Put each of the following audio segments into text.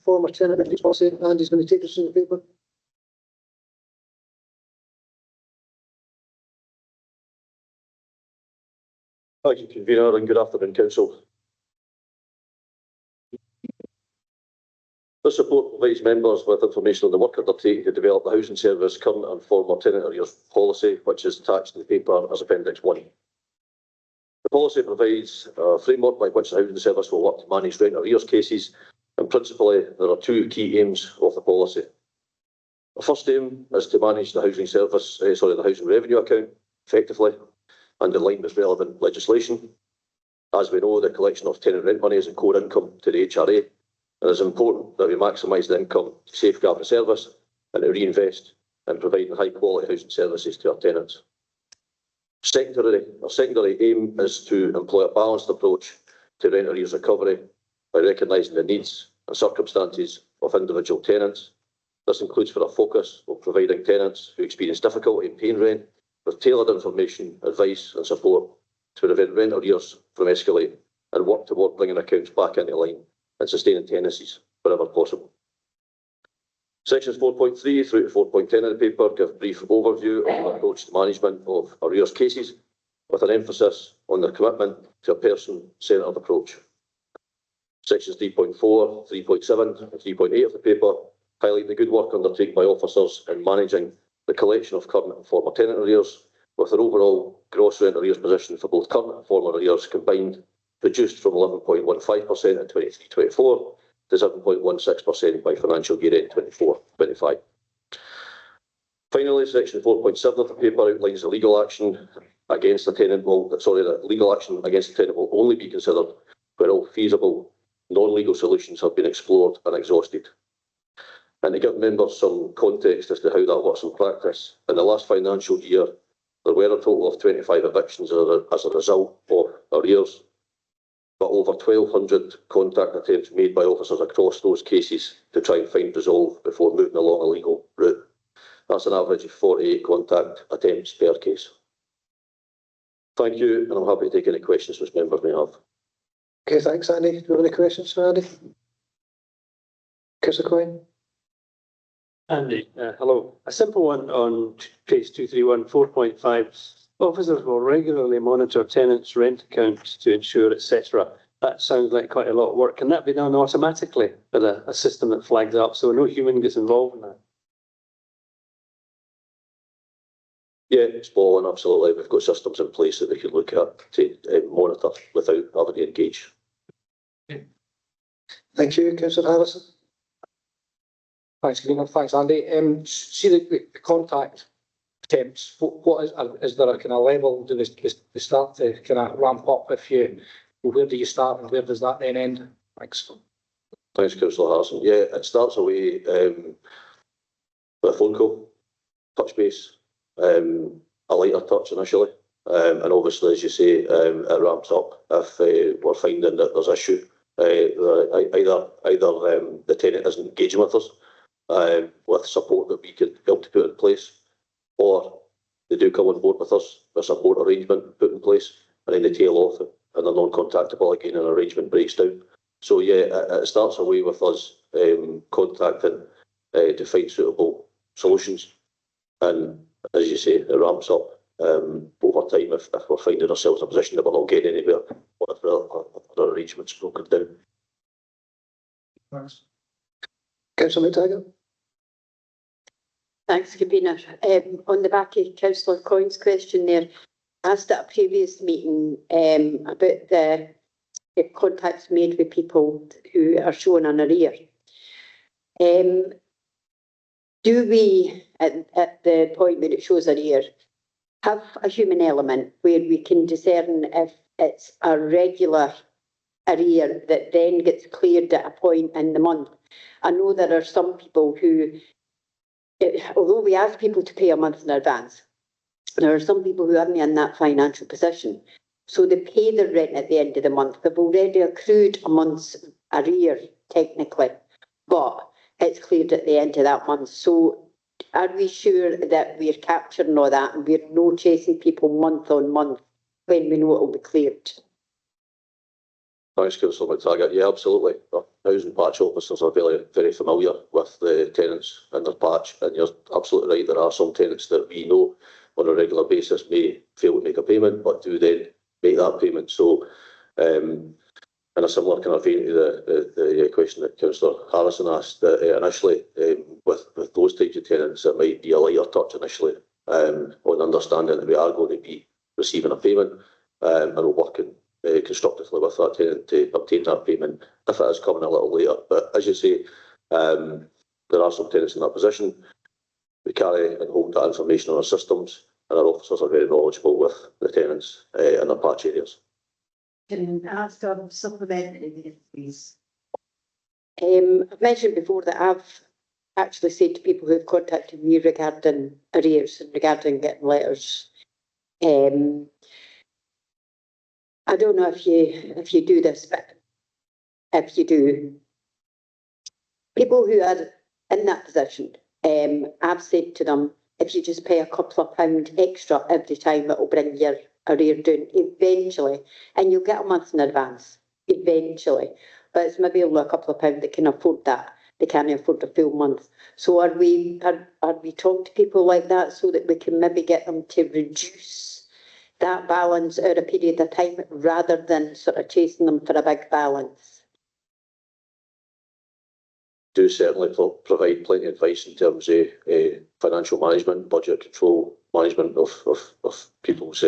former tenant abuse policy. Andy's going to take us through the paper. Thank you, Convener, and good afternoon, Council. This report provides members with information on the work undertaken to develop the Housing Service current and former tenant arrears policy, which is attached to the paper as Appendix 1. The policy provides a framework by which the Housing Service will work to manage rent arrears cases, and principally there are two key aims of the policy. The first aim is to manage the Housing Service, the Housing Revenue Account effectively and in line with relevant legislation. As we know, the collection of tenant rent money is a core income to the HRA, and it's important that we maximise the income to safeguard the service and to reinvest in providing high quality housing services to our tenants. Our secondary aim is to employ a balanced approach to rent arrears recovery by recognising the needs and circumstances of individual tenants. This includes for a focus on providing tenants who experience difficulty in paying rent with tailored information, advice and support to prevent rent arrears from escalating and work toward bringing accounts back into line and sustaining tenancies wherever possible. Sections 4.3 through to 4.10 of the paper give a brief overview of the approach to management of arrears cases, with an emphasis on the commitment to a person-centred approach. Sections 3.4, 3.7 and 3.8 of the paper highlight the good work undertaken by officers in managing the collection of current and former tenant arrears, with their overall gross rent arrears position for both current and former arrears combined reduced from 11.15% in 23-24 to 7.16% by financial year end 24-25. Finally, section 4.7 of the paper outlines the legal action against the tenant that legal action against the tenant will only be considered where all feasible non-legal solutions have been explored and exhausted. And to give members some context as to how that works in practice, in the last financial year, there were a total of 25 evictions as a result of arrears, but over 1,200 contact attempts made by officers across those cases to try and find resolve before moving along a legal route. That's an average of 48 contact attempts per case. Thank you, and I'm happy to take any questions which members may have. Okay, thanks, Andy. Do you have any questions for Andy? Councillor Coyne. Andy, hello. A simple one on page 231, 4.5. Officers will regularly monitor tenants' rent accounts to ensure, etc. That sounds like quite a lot of work. Can that be done automatically with a system that flags up so no human gets involved in that? Yeah, spot on, absolutely. We've got systems in place that we can look at to monitor without having to engage. Thank you, Councillor Harrison. Thanks, Greener. Thanks, Andy. See the contact attempts. What is there a kind of level? Do they start to kind of ramp up? Where do you start and where does that then end? Thanks. Thanks, Councillor Harrison. Yeah, it starts away with a phone call, touch base, a lighter touch initially, and obviously, as you say, it ramps up if we're finding that there's issue. Either the tenant isn't engaging with us with support that we could help to put in place, or they do come on board with us, a support arrangement put in place, and then they tail off and they're non-contactable again and an arrangement breaks down. So yeah, it starts away with us contacting to find suitable solutions, and as you say, it ramps up over time if we're finding ourselves in a position that we're not getting anywhere or if the arrangement's broken down. Thanks. Councillor McTaggart. Thanks, Convener. On the back of Councillor Coyne's question there, asked at a previous meeting about the contacts made with people who are showing an arrear. Do we, at the point where it shows arrear, have a human element where we can discern if it's a regular arrear that then gets cleared at a point in the month? I know there are some people who, although we ask people to pay a month in advance, there are some people who aren't in that financial position. So they pay their rent at the end of the month. They've already accrued a month's arrear, technically, but it's cleared at the end of that month. So are we sure that we're capturing all that and we're not chasing people month on month when we know it will be cleared? Thanks, Councillor McTaggart. Yeah, absolutely. housing patch officers are very familiar with the tenants in their patch, and you're absolutely right, there are some tenants that we know on a regular basis may fail to make a payment, but do then make that payment. So in a similar kind of vein to the question that Councillor Harrison asked, that initially with those types of tenants, it might be a lighter touch initially on understanding that we are going to be receiving a payment, and we're working constructively with that tenant to obtain that payment if it is coming a little later. But as you say, there are some tenants in that position. We carry and hold that information on our systems, and our officers are very knowledgeable with the tenants in their patch areas. Can I ask a supplementary, please? I've mentioned before that I've actually said to people who've contacted me regarding arrears and regarding getting letters. I don't know if you do this, but if you do, people who are in that position, I've said to them, if you just pay a couple of pound extra every time, it will bring your arrear down eventually, and you'll get a month in advance eventually. But it's maybe only a couple of pound that can afford that. They can't afford a full month. So are we talking to people like that so that we can maybe get them to reduce that balance over a period of time rather than sort of chasing them for a big balance? Do certainly provide plenty of advice in terms of financial management, budget control, management of people's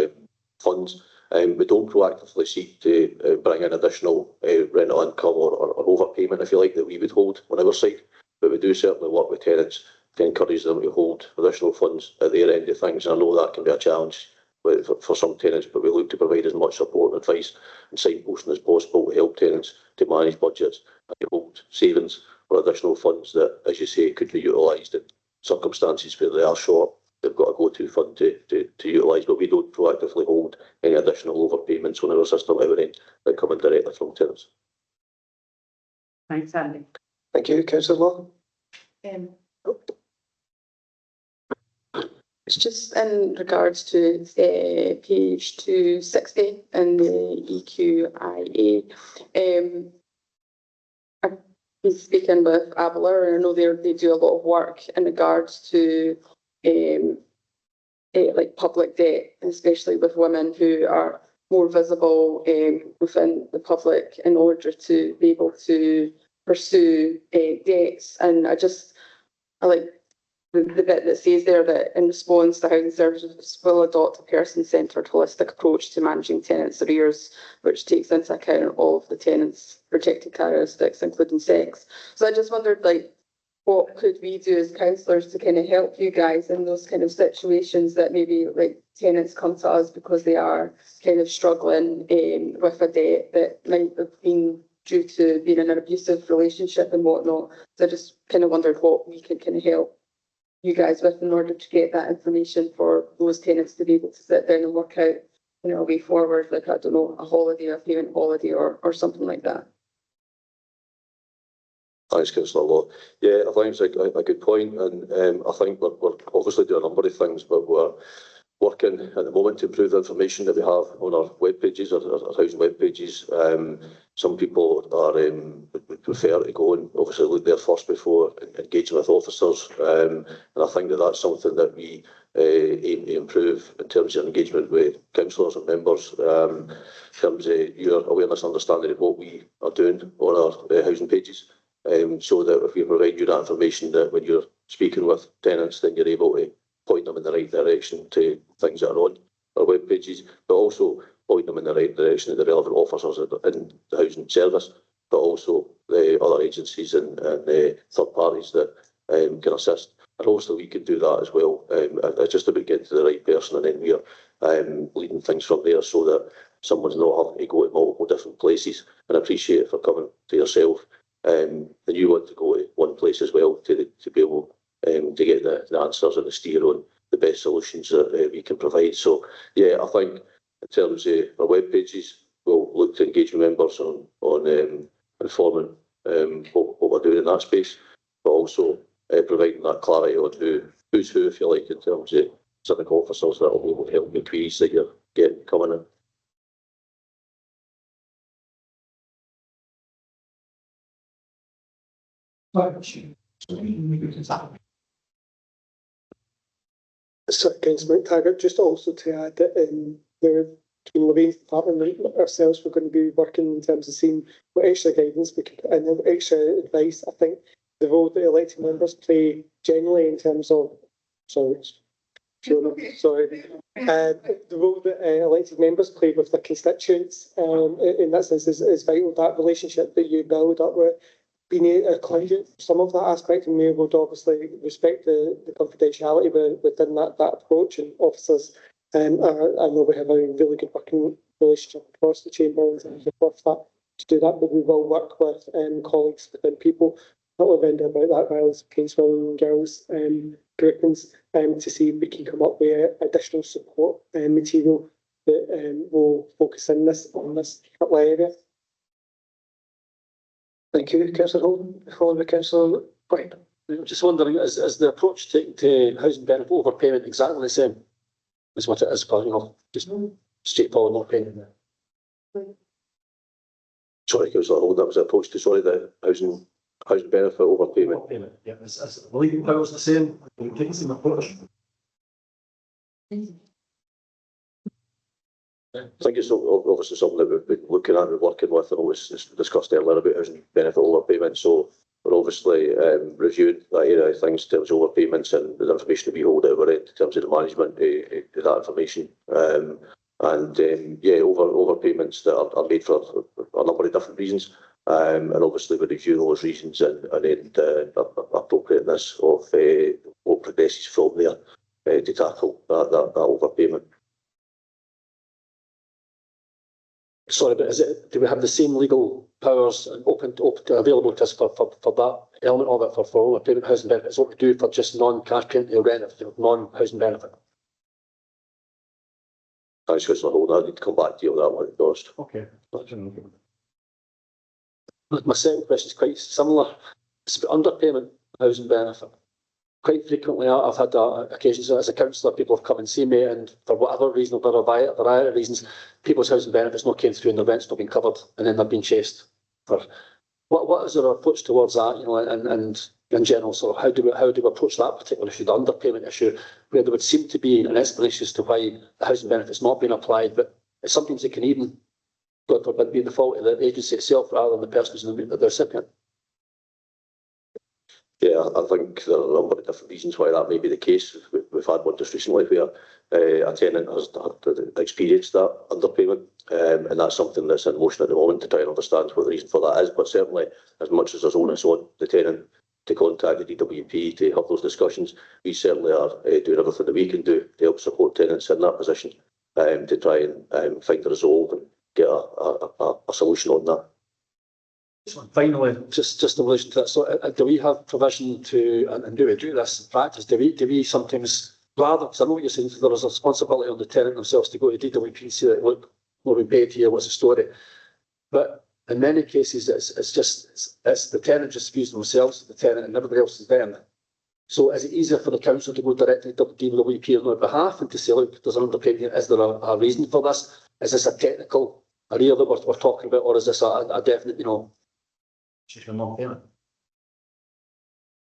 funds. We don't proactively seek to bring in additional rental income or overpayment, if you like, that we would hold on our side, but we do certainly work with tenants to encourage them to hold additional funds at their end of things. And I know that can be a challenge for some tenants, but we look to provide as much support and advice and signposting as possible to help tenants to manage budgets and to hold savings or additional funds that, as you say, could be utilised in circumstances where they are short. They've got a go-to fund to utilise, but we don't proactively hold any additional overpayments on our system our end that come in directly from tenants. Thanks, Andy. Thank you, Councillor Law. It's just in regards to page 260 in the EQIA. I've been speaking with Abela, and I know they do a lot of work in regards to like public debt, especially with women who are more visible within the public in order to be able to pursue debts. And I like the bit that says there that in response, the housing services will adopt a person-centred holistic approach to managing tenants' arrears, which takes into account all of the tenants' protected characteristics, including sex. So I just wondered, like, what could we do as councillors to kind of help you guys in those kind of situations that maybe like tenants come to us because they are kind of struggling with a debt that might have been due to being in an abusive relationship and whatnot. So I just kind of wondered what we could kind of help you guys with in order to get that information for those tenants to be able to sit down and work out, you know, a way forward, like, I don't know, a holiday, a payment holiday or something like that. Thanks, Councillor Law. Yeah, I think it's a good point, and I think we're obviously doing a number of things, but we're working at the moment to improve the information that we have on our web pages, our housing web pages. Some people would prefer to go and obviously look there first before engaging with officers, and I think that's something that we aim to improve in terms of engagement with councillors and members, in terms of your awareness and understanding of what we are doing on our housing pages. So that if we provide you that information, that when you're speaking with tenants, then you're able to point them in the right direction to things that are on our web pages, but also point them in the right direction to the relevant officers in the housing service, but also the other agencies and third parties that can assist. And also we can do that as well. It's just about getting to the right person, and then we're leading things from there so that someone's not having to go to multiple different places. And I appreciate it for coming to yourself. And you want to go to one place as well to be able to get the answers and the steer on the best solutions that we can provide. So yeah, I think in terms of our web pages, we'll look to engage with members on informing what we're doing in that space, but also providing that clarity on who's who, if you like, in terms of civic officers that will be able to help the queries that you're getting coming in. So, Councillor McTaggart, just also to add that between Levine's department and ourselves, we're going to be working in terms of seeing what extra guidance we can put in, and extra advice. I think the role that elected members play generally in terms of, the role that elected members play with their constituents, in that sense, is vital. That relationship that you build up with being a client, some of that aspect, and we would obviously respect the confidentiality within that approach. And officers, I know we have a really good working relationship across the chamber in terms of that to do that, but we will work with colleagues within people, not Lavender, about that violence against women and girls groupings, to see if we can come up with additional support material that will focus on this particular area. Thank you, Councillor Holden. Followed by Councillor White. I'm just wondering, is the approach taken to housing benefit overpayment exactly the same as what it is for, just straightforward not paying? Sorry, Councillor Holden, that was approach to, the housing benefit overpayment. Yeah, is the legal powers the same? Are you taking the same approach? I think it's obviously something that we've been looking at and working with, and always discussed earlier about housing benefit overpayment. So we're obviously reviewing that area of things in terms of overpayments and the information that we hold over it in terms of the management of that information. Overpayments that are made for a number of different reasons. And obviously we review those reasons and then the appropriateness of what progresses from there to tackle that overpayment. Sorry, but do we have the same legal powers open available to us for that element of it, for overpayment housing benefits, what we do for just non-cash payment or rent, non-housing benefit? Thanks, Councillor Holden. I need to come back to you on that one first. Okay. My second question is quite similar. It's about underpayment housing benefit. Quite frequently, I've had occasions as a councillor, people have come and seen me, and for whatever reason, for a variety of reasons, people's housing benefits not came through and their rent's not been covered, and then they've been chased. For what is our approach towards that? And in general, sort of how do we approach that particular issue, the underpayment issue, where there would seem to be an explanation as to why the housing benefit's not being applied, but sometimes it can even, God forbid, be the fault of the agency itself rather than the person who's the recipient. Yeah, I think there are a number of different reasons why that may be the case. We've had one just recently where a tenant has experienced that underpayment, and that's something that's in motion at the moment to try and understand what the reason for that is. But certainly, as much as there's onus on the tenant to contact the DWP to have those discussions, we certainly are doing everything that we can do to help support tenants in that position, to try and find a resolve and get a solution on that. Finally, Just in relation to that, so do we have provision to, and do we do this in practice? Do we sometimes, rather, because I know what you're saying, so there is a responsibility on the tenant themselves to go to DWP and say, look, what we paid here, what's the story? But in many cases, it's the tenant just views themselves, the tenant, and everybody else is them. So is it easier for the council to go directly to DWP on their behalf and to say, look, there's an underpayment here, is there a reason for this? Is this a technical area that we're talking about, or is this a definite,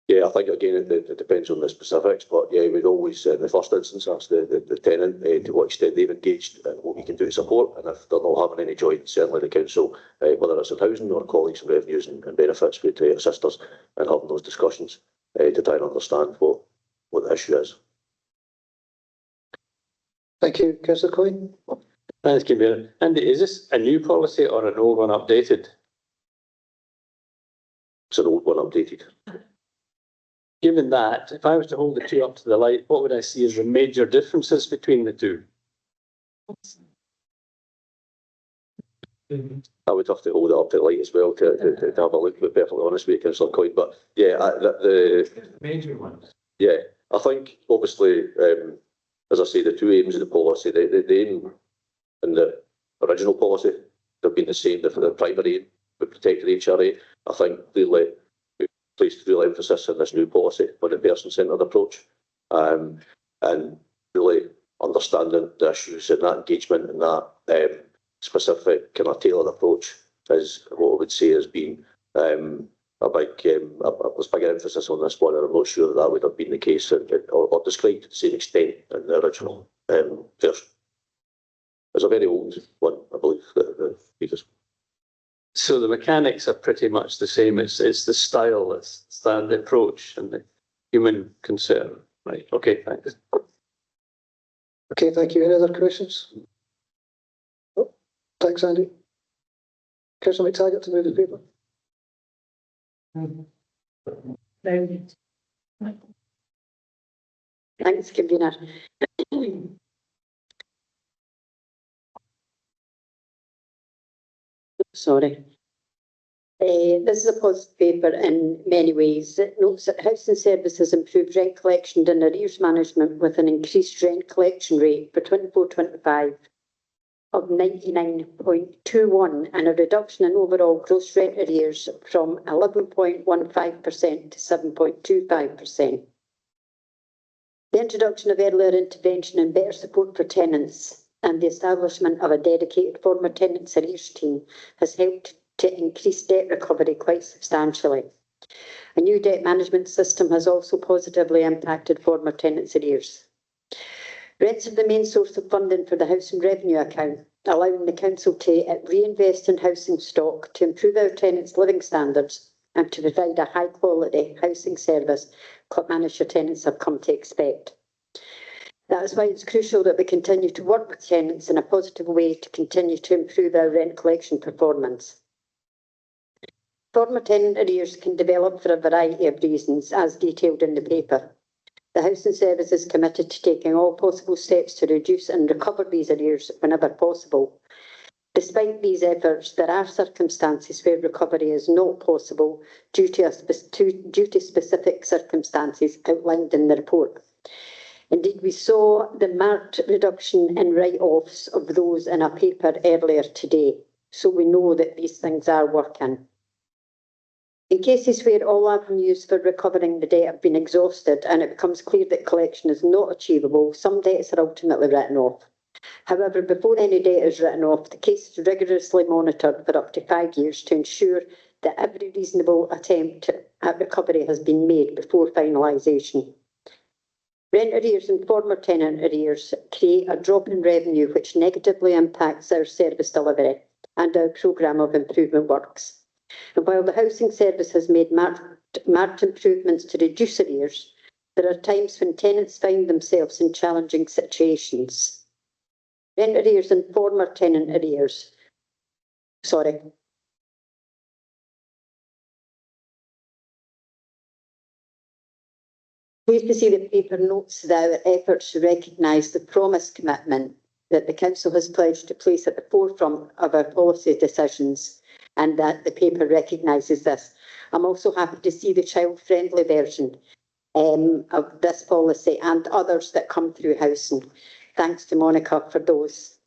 Yeah, I think again it depends on the specifics, but yeah, we'd always in the first instance ask the tenant to what extent they've engaged and what we can do to support, and if they're not having any joy, certainly the council, whether it's in housing or colleagues in revenues and benefits, would assist us in having those discussions to try and understand what the issue is. Thank you, Councillor Coyne. Thanks, Kim. Andy, is this a new policy or an old one updated? It's an old one updated. Given that, if I was to hold the two up to the light, what would I see as the major differences between the two? I would have to hold it up to the light as well to have a look, to be perfectly honest with you, Councillor Coyne. But yeah, the major ones. Yeah, I think obviously, as I say, the two aims of the policy, the aim in the original policy have been the same. The primary aim with protected HRA. I think really we've placed real emphasis on this new policy on the person-centred approach, and really understanding the issues and that engagement and that specific kind of tailored approach is what I would say has been there's bigger emphasis on this one, and I'm not sure that would have been the case or described to the same extent in the original version. It's a very old one, I believe, the previous. So the mechanics are pretty much the same. It's the style, it's the approach and the human concern. Right. Okay, thanks. Okay, thank you. Any other questions? Oh, thanks, Andy. Councillor McTaggart to move the paper. Thanks, convener. Sorry. This is a positive paper in many ways. It notes that housing services improved rent collection and arrears management with an increased rent collection rate for 24-25 of 99.21 and a reduction in overall gross rent arrears from 11.15% to 7.25%. The introduction of earlier intervention and better support for tenants and the establishment of a dedicated former tenants arrears team has helped to increase debt recovery quite substantially. A new debt management system has also positively impacted former tenants arrears. Rents are the main source of funding for the housing revenue account, allowing the council to reinvest in housing stock to improve our tenants' living standards and to provide a high-quality housing service Clackmannanshire tenants have come to expect. That is why it's crucial that we continue to work with tenants in a positive way to continue to improve our rent collection performance. Former tenant arrears can develop for a variety of reasons, as detailed in the paper. The Housing Service is committed to taking all possible steps to reduce and recover these arrears whenever possible. Despite these efforts, there are circumstances where recovery is not possible due to specific circumstances outlined in the report. Indeed, we saw the marked reduction in write-offs of those in a paper earlier today, so we know that these things are working. In cases where all avenues for recovering the debt have been exhausted and it becomes clear that collection is not achievable, some debts are ultimately written off. However, before any debt is written off, the case is rigorously monitored for up to 5 years to ensure that every reasonable attempt at recovery has been made before finalisation. Rent arrears and former tenant arrears create a drop in revenue which negatively impacts our service delivery and our programme of improvement works. And while the Housing Service has made marked improvements to reduce arrears, there are times when tenants find themselves in challenging situations. Rent arrears and former tenant arrears. Pleased to see the paper notes that our efforts to recognise the promised commitment that the Council has pledged to place at the forefront of our policy decisions, and that the paper recognises this. I'm also happy to see the child-friendly version of this policy and others that come through housing. Thanks to Monica for those.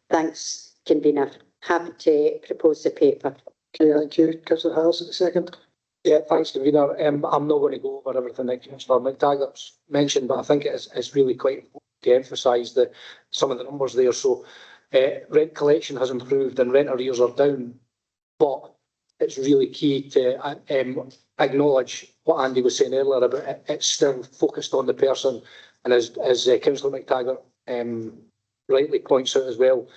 Thanks, convener. Happy to propose the paper. Okay, thank you. Councillor Harris at the second. Yeah, thanks, convener. I'm not going to go over everything that Councillor McTaggart's mentioned, but I think it's really quite important to emphasise some of the numbers there. So rent collection has improved and rent arrears are down, but it's really key to acknowledge what Andy was saying earlier about it's still focused on the person, and as Councillor McTaggart rightly points out as well,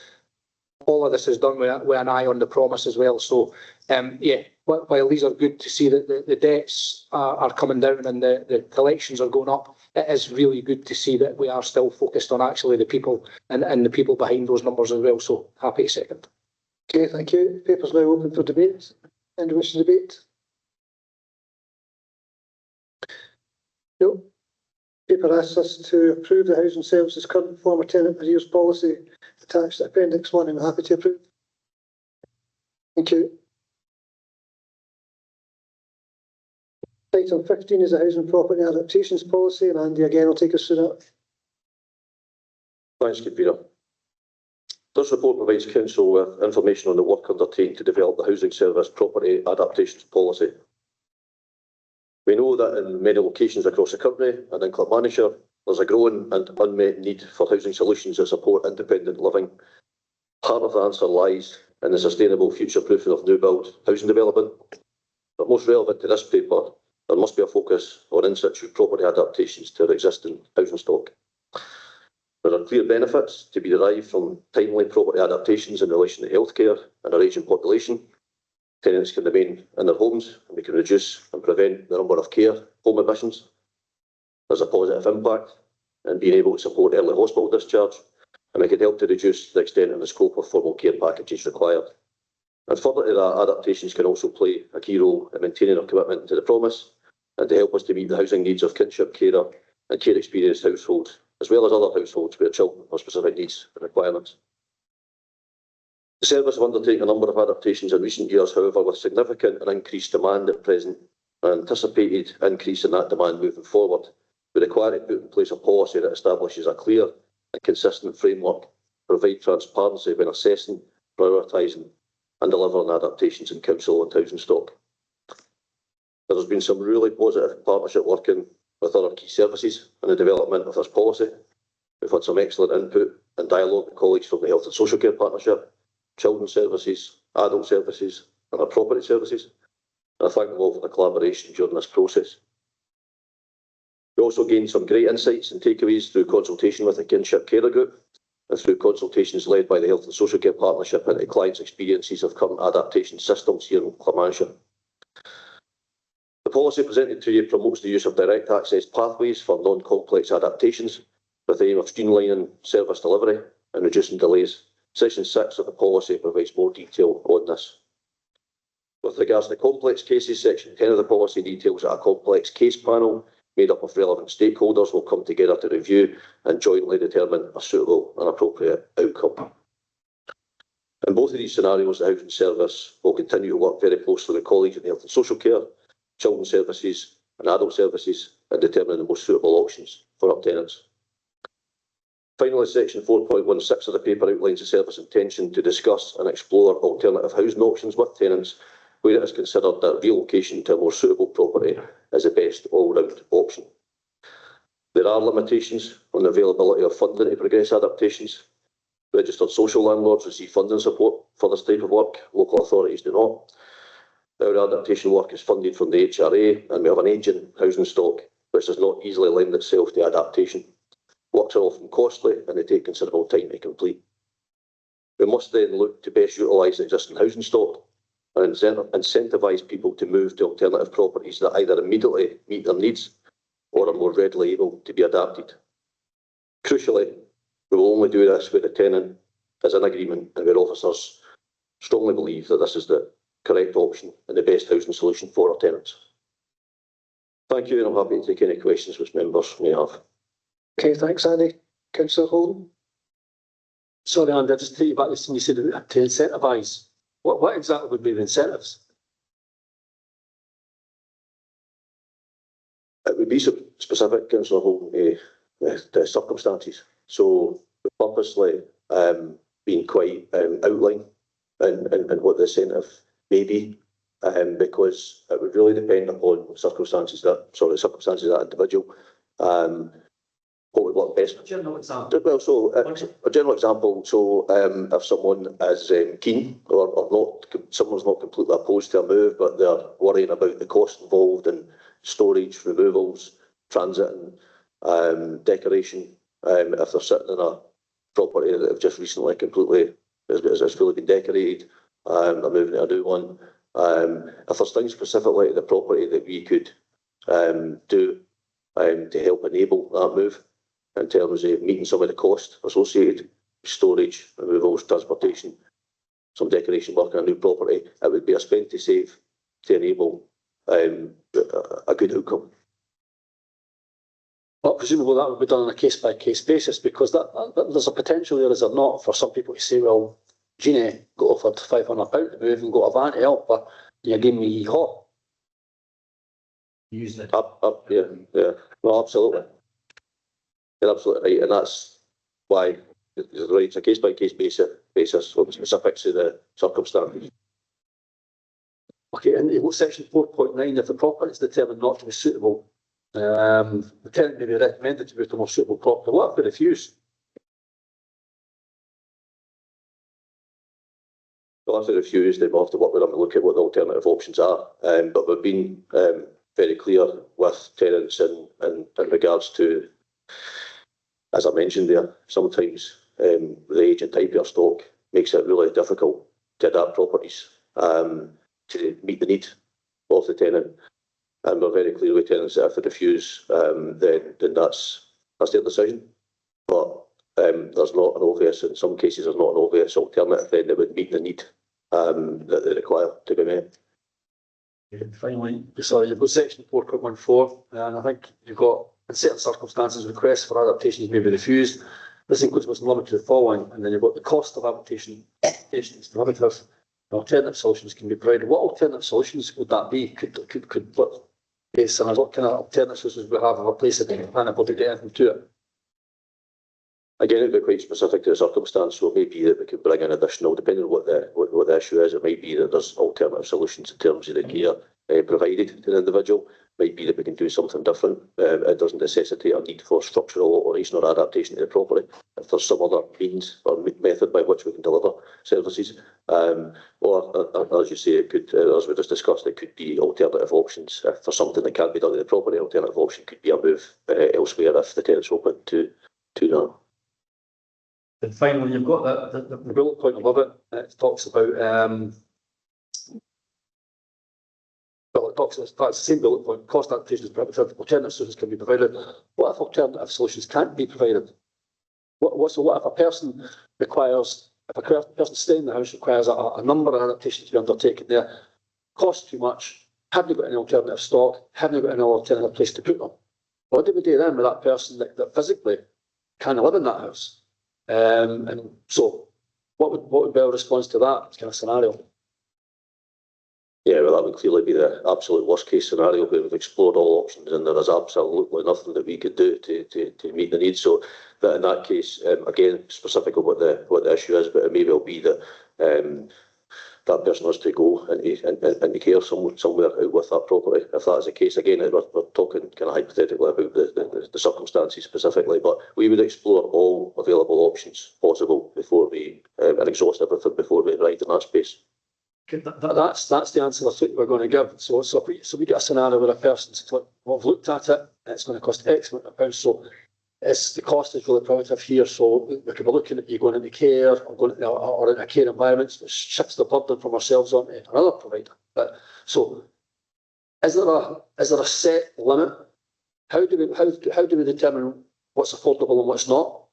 all of this is done with an eye on the promise as well. So yeah, while these are good to see that the debts are coming down and the collections are going up, it is really good to see that we are still focused on actually the people and the people behind those numbers as well. So happy to second. Okay, thank you. Paper's now open for debate. Any wish to debate? No. Paper asks us to approve the Housing Services current former tenant arrears policy attached to Appendix 1. I'm happy to approve. Thank you. Item 15 is the Housing Property Adaptations Policy, and Andy again will take us through that. Thanks, Peter. This report provides Council with information on the work undertaken to develop the Housing Service Property Adaptations Policy. We know that in many locations across the country and in Clackmannanshire, there's a growing and unmet need for housing solutions that support independent living. Part of the answer lies in the sustainable future-proofing of new build housing development. But most relevant to this paper, there must be a focus on in situ property adaptations to our existing housing stock. There are clear benefits to be derived from timely property adaptations in relation to healthcare and our ageing population. Tenants can remain in their homes and we can reduce and prevent the number of care home admissions. There's a positive impact in being able to support early hospital discharge, and we can help to reduce the extent and the scope of formal care packages required. And further to that, adaptations can also play a key role in maintaining our commitment to the promise and to help us to meet the housing needs of kinship carer and care experienced households, as well as other households where children have specific needs and requirements. The service have undertaken a number of adaptations in recent years, however, with significant and increased demand at present, an anticipated increase in that demand moving forward. We require to put in place a policy that establishes a clear and consistent framework, provide transparency when assessing, prioritising and delivering adaptations in council and housing stock. There has been some really positive partnership working with other key services in the development of this policy. We've had some excellent input and dialogue with colleagues from the Health and Social Care Partnership, Children's Services, Adult Services and our Property Services. And I thank them all for the collaboration during this process. We also gained some great insights and takeaways through consultation with the Kinship Carer Group and through consultations led by the Health and Social Care Partnership into clients' experiences of current adaptation systems here in Clackmannanshire. The policy presented to you promotes the use of direct access pathways for non-complex adaptations with the aim of streamlining service delivery and reducing delays. Section 6 of the policy provides more detail on this. With regards to complex cases, Section 10 of the policy details that a complex case panel made up of relevant stakeholders will come together to review and jointly determine a suitable and appropriate outcome. In both of these scenarios, the Housing Service will continue to work very closely with colleagues in Health and Social Care, Children's Services and Adult Services in determining the most suitable options for our tenants. Finally, Section 4.16 of the paper outlines the Service intention to discuss and explore alternative housing options with tenants where it is considered that relocation to a more suitable property is the best all-round option. There are limitations on the availability of funding to progress adaptations. Registered social landlords receive funding support for this type of work, local authorities do not. Our adaptation work is funded from the HRA and we have an ageing housing stock which does not easily lend itself to adaptation. Works are often costly and they take considerable time to complete. We must then look to best utilise the existing housing stock and incentivise people to move to alternative properties that either immediately meet their needs or are more readily able to be adapted. Crucially, we will only do this where the tenant is in agreement and where officers strongly believe that this is the correct option and the best housing solution for our tenants. Thank you, and I'm happy to take any questions which members may have. Okay, thanks, Andy. Councillor Holden. Sorry, Andy, I just take you back to this thing you said to incentivise. What exactly would be the incentives? It would be specific, Councillor Holden, the circumstances. So we've purposely been quite outline in what the incentive may be, because it would really depend upon circumstances of that individual. What would work best? A general example. Well, so a general example. So if someone is keen or not, someone's not completely opposed to a move, but they're worrying about the cost involved in storage, removals, transit, and decoration. If they're sitting in a property that have just recently completely has fully been decorated, they're moving to a new one. If there's things specifically to the property that we could do to help enable that move, in terms of meeting some of the cost associated with storage, removals, transportation, some decoration work on a new property, it would be a spend to save to enable a good outcome. But presumably that would be done on a case-by-case basis, because there's a potential there, is there not, for some people to say, well, Jeannie got offered £500 to move and got a van to help, but you gave me hot. Use it. Yeah. No, absolutely. You're absolutely right, and that's why it's a case-by-case basis on the specifics of the circumstances. Okay, and what section 4.9, if the property is determined not to be suitable, the tenant may be recommended to move to a more suitable property. What if they refuse? Well, if they refuse, then we'll have to work with them and look at what the alternative options are. But we've been very clear with tenants in regards to, as I mentioned there, sometimes the age and type of stock makes it really difficult to adapt properties to meet the need of the tenant. And we're very clear with tenants that if they refuse, then that's their decision. But there's not an obvious, in some cases, there's not an obvious alternative then that would meet the need that they require to be met. And finally, sorry, you've got section 4.14, and I think you've got, in certain circumstances, requests for adaptations may be refused. This includes what's limited to the following, and then you've got the cost of adaptations prohibitive. Alternative solutions can be provided. What alternative solutions would that be? Could what case and what kind of alternative solutions we have of a place that can plan able to get anything to it? Again, it would be quite specific to the circumstance, so it may be that we could bring in additional, depending on what the issue is. It might be that there's alternative solutions in terms of the care provided to the individual. It might be that we can do something different. It doesn't necessitate a need for structural alteration or adaptation to the property. If there's some other means or method by which we can deliver services, or as you say, it could, as we just discussed, it could be alternative options. If there's something that can't be done in the property, alternative option could be a move elsewhere if the tenant's open to that. And finally, you've got the bullet point above it. It talks about that's the same bullet point. Cost adaptation is prohibited. Alternative solutions can be provided. What if alternative solutions can't be provided? What if a person requires, if a person staying in the house requires a number of adaptations to be undertaken there, costs too much, haven't got any alternative stock, haven't got any alternative place to put them? What do we do then with that person that physically can't live in that house? And so, what would be our response to that kind of scenario? Yeah, well, that would clearly be the absolute worst case scenario where we've explored all options and there is absolutely nothing that we could do to meet the needs. So that in that case, again, specific on what the issue is, but it may well be that that person has to go into care somewhere out with that property. If that is the case, again, we're talking kind of hypothetically about the circumstances specifically, but we would explore all available options possible before we and exhaust everything before we arrive in that space. That's the answer I think we're going to give. So we get a scenario where a person says, look, we've looked at it, and it's going to cost X amount of pounds. So the cost is really prohibitive here. So we could be looking at you going into care or in a care environment, which shifts the burden from ourselves onto another provider. But so is there a set limit? How do we determine what's affordable and what's not?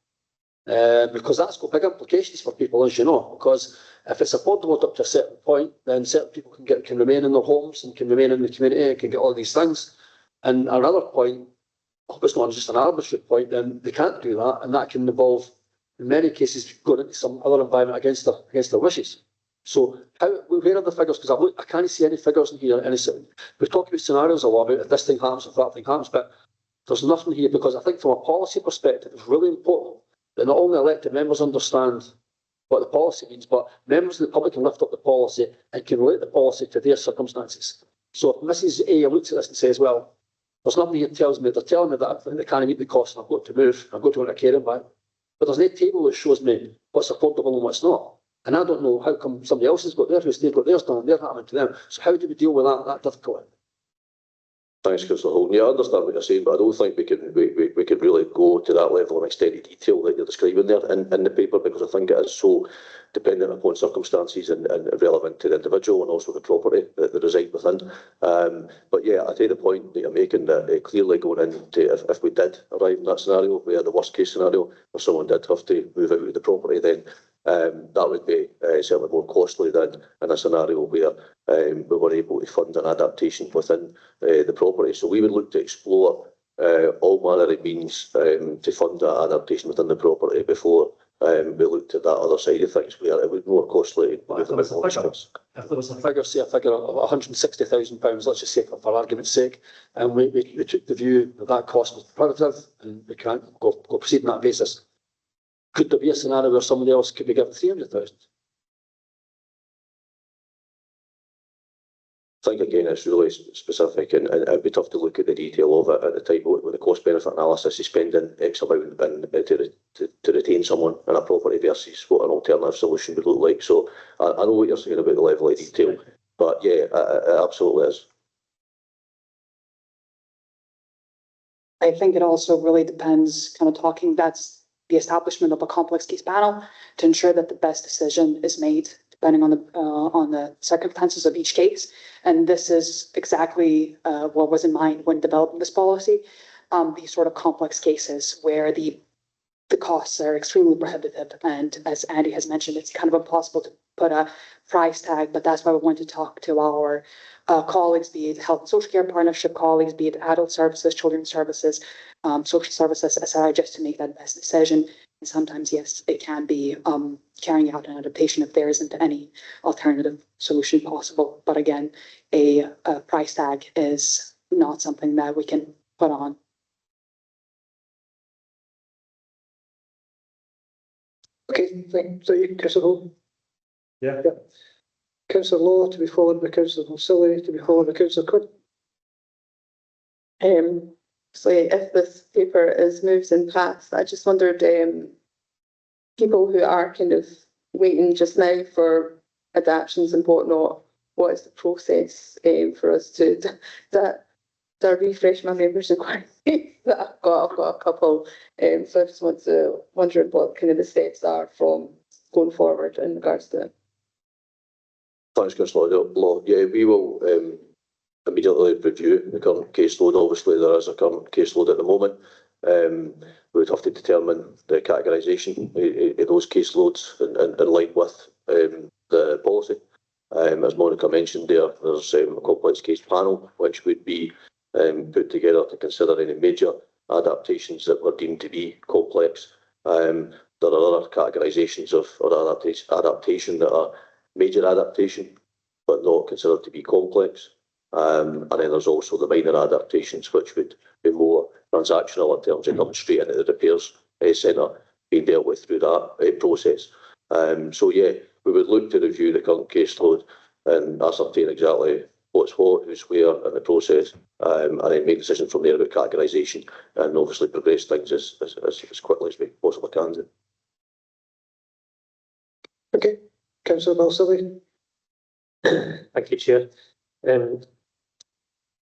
Because that's got big implications for people, as you know. Because if it's affordable up to a certain point, then certain people can remain in their homes and can remain in the community and can get all these things. And another point, if it's not just an arbitrary point, then they can't do that, and that can involve, in many cases, going into some other environment against their wishes. So where are the figures? Because I can't see any figures in here. We talk about scenarios a lot about if this thing happens, if that thing happens, but there's nothing here because I think from a policy perspective, it's really important that not only elected members understand what the policy means, but members of the public can lift up the policy and can relate the policy to their circumstances. So if Mrs. A looks at this and says, well, there's nothing here that tells me, they're telling me that they can't meet the cost and I've got to move, I've got to go into a care environment. But there's no table that shows me what's affordable and what's not. And I don't know how come somebody else has got their house, they've got theirs done, they're happening to them. So how do we deal with that difficulty? Thanks, Councillor Holden. Yeah, I understand what you're saying, but I don't think we could really go to that level of extended detail that you're describing there in the paper, because I think it is so dependent upon circumstances and relevant to the individual and also the property that they reside within. But yeah, I take the point that you're making that clearly going into if we did arrive in that scenario, where the worst case scenario, where someone did have to move out of the property, then that would be certainly more costly than in a scenario where we were able to fund an adaptation within the property. So we would look to explore all manner of means to fund that adaptation within the property before we looked at that other side of things where it would be more costly. If there was a figure, say a figure of £160,000, let's just say for argument's sake, and we took the view that cost was prohibitive and we can't go proceed on that basis, could there be a scenario where somebody else could be given 300,000? think again it's really specific, and it'd be tough to look at the detail of it at the time with the cost benefit analysis of spending X amount to retain someone in a property versus what an alternative solution would look like. So I know what you're saying about the level of detail, but yeah, it absolutely is. I think it also really depends, kind of talking, that's the establishment of a complex case panel to ensure that the best decision is made depending on the circumstances of each case. And this is exactly what was in mind when developing this policy. These sort of complex cases where the costs are extremely prohibitive. And as Andy has mentioned, it's kind of impossible to put a price tag, but that's why we want to talk to our colleagues, be it health and social care partnership colleagues, be it adult services, children's services, social services, etc., just to make that best decision. And sometimes, yes, it can be carrying out an adaptation if there isn't any alternative solution possible. But again, a price tag is not something that we can put on. Okay, thank you, Councillor Hall. Yeah. Councillor Law to be followed by Councillor Silly to be followed by Councillor Quinn. So if this paper is moved and passed, I just wondered, people who are kind of waiting just now for adaptions and whatnot, what is the process for us to refresh my members' inquiries that I've got a couple. So I just wondering what kind of the steps are from going forward in regards to it. Thanks, Councillor Law. Yeah, we will immediately review the current caseload. Obviously, there is a current caseload at the moment. We would have to determine the categorisation of those caseloads in line with the policy. As Monica mentioned there's a complex case panel which would be put together to consider any major adaptations that were deemed to be complex. There are other categorisations of adaptation that are major adaptation but not considered to be complex. And then there's also the minor adaptations which would be more transactional in terms of coming straight into the repairs centre being dealt with through that process. So yeah, we would look to review the current caseload and ascertain exactly what's what, who's where in the process, and then make decisions from there about categorisation and obviously progress things as quickly as we possibly can do. Okay, Councillor Balsillie. Thank you, Chair.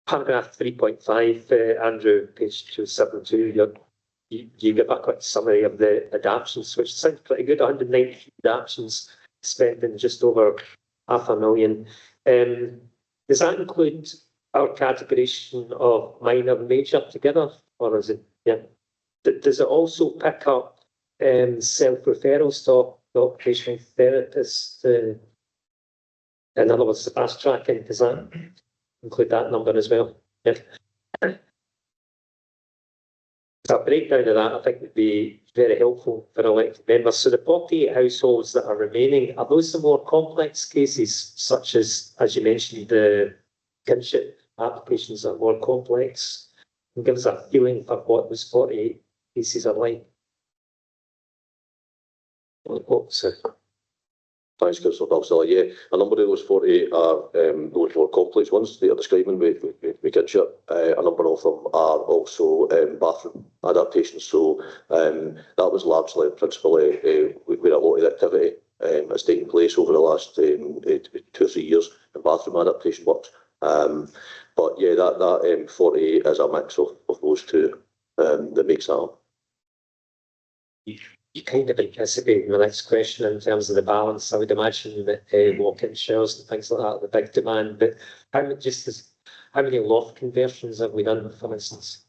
Paragraph 3.5, Andrew, page 272, you give a quick summary of the adaptions, which sounds pretty good. 190 adaptions, spending just over $500,000. Does that include our categorization of minor and major together, or is it? Yeah. Does it also pick up self-referrals to occupational therapists? In other words, the fast tracking, does that include that number as well? Yeah. So a breakdown of that I think would be very helpful for elected members. So the 48 households that are remaining, are those the more complex cases, such as you mentioned, the kinship applications are more complex? And give us a feeling for what those 48 cases are like. Thanks, Councillor Balsillie. Yeah, a number of those 48 are those more complex ones that are describing with kinship. A number of them are also bathroom adaptations. So that was largely, principally, where a lot of the activity has taken place over the last 2 or 3 years in bathroom adaptation works. But yeah, that 48 is a mix of those two that makes that up. You kind of anticipated my next question in terms of the balance. I would imagine that walk-in showers and things like that are the big demand, but how many loft conversions have we done, for instance?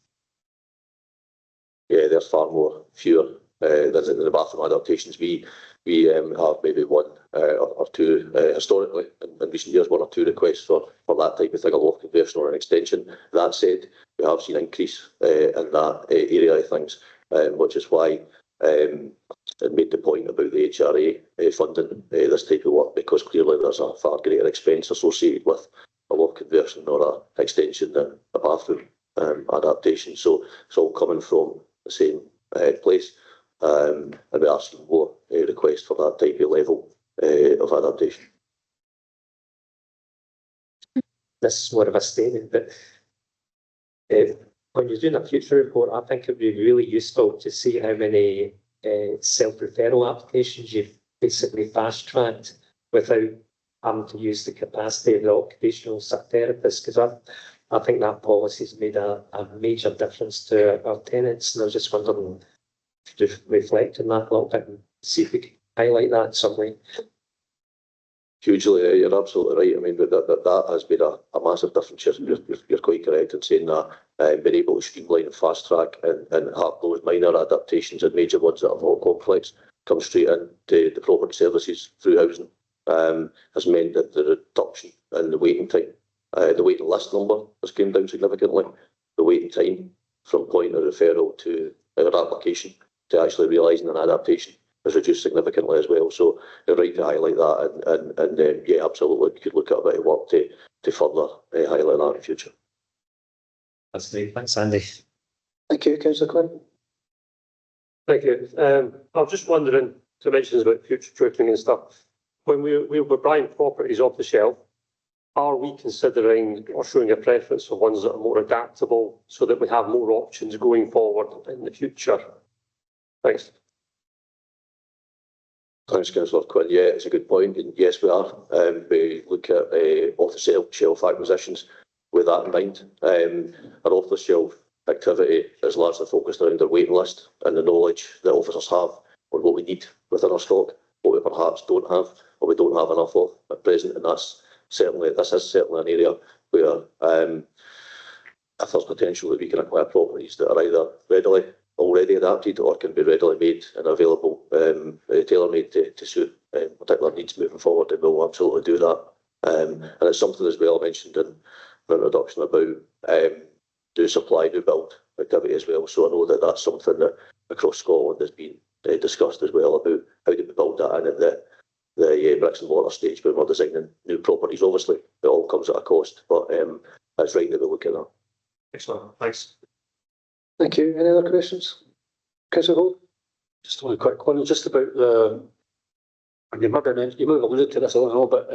Yeah, there's far fewer than the bathroom adaptations. We have maybe one or two historically in recent years, 1 or 2 requests for that type of thing, a loft conversion or an extension. That said, we have seen an increase in that area of things, which is why it made the point about the HRA funding this type of work, because clearly there's a far greater expense associated with a loft conversion or an extension than a bathroom adaptation. So it's all coming from the same place, and we're asking more requests for that type of level of adaptation. this is more of a statement, but when you're doing a future report, I think it would be really useful to see how many self-referral applications you've basically fast-tracked without having to use the capacity of the occupational therapists, because I think that policy's made a major difference to our tenants, and I was just wondering if you could reflect on that a little bit and see if we can highlight that in some way. Hugely, you're absolutely right. I mean, that has been a massive difference. You're quite correct in saying that. Being able to streamline and fast track and have those minor adaptations and major ones that are more complex come straight into the property services through housing has meant that the reduction in the waiting time, the waiting list number has came down significantly. The waiting time from point of referral to our application to actually realising an adaptation has reduced significantly as well. So you're right to highlight that, and yeah, absolutely, you could look at a bit of work to further highlight that in the future. That's great. Thanks, Andy. Thank you, Councillor Quinn. Thank you. I was just wondering, to mention about future proofing and stuff, when we were buying properties off the shelf, are we considering or showing a preference for ones that are more adaptable so that we have more options going forward in the future? Thanks. Thanks, Councillor Quinn. Yeah, it's a good point. And yes, we are. We look at off-the-shelf acquisitions with that in mind. Our off-the-shelf activity is largely focused around our waiting list and the knowledge that officers have on what we need within our stock, what we perhaps don't have, or we don't have enough of at present. And this is certainly an area where if there's potential that we can acquire properties that are either already adapted or can be readily made and available, tailor-made to suit particular needs moving forward, then we'll absolutely do that. And it's something as well I mentioned in my introduction about new supply, new build activity as well. So I know that that's something that across Scotland has been discussed as well about how do we build that in at the bricks and mortar stage when we're designing new properties. Obviously, it all comes at a cost, but it's right that we look at that. Excellent. Thanks. Thank you. Any other questions? Councillor Holt? Just one quick one, just about the, you might have alluded to this, I don't know, but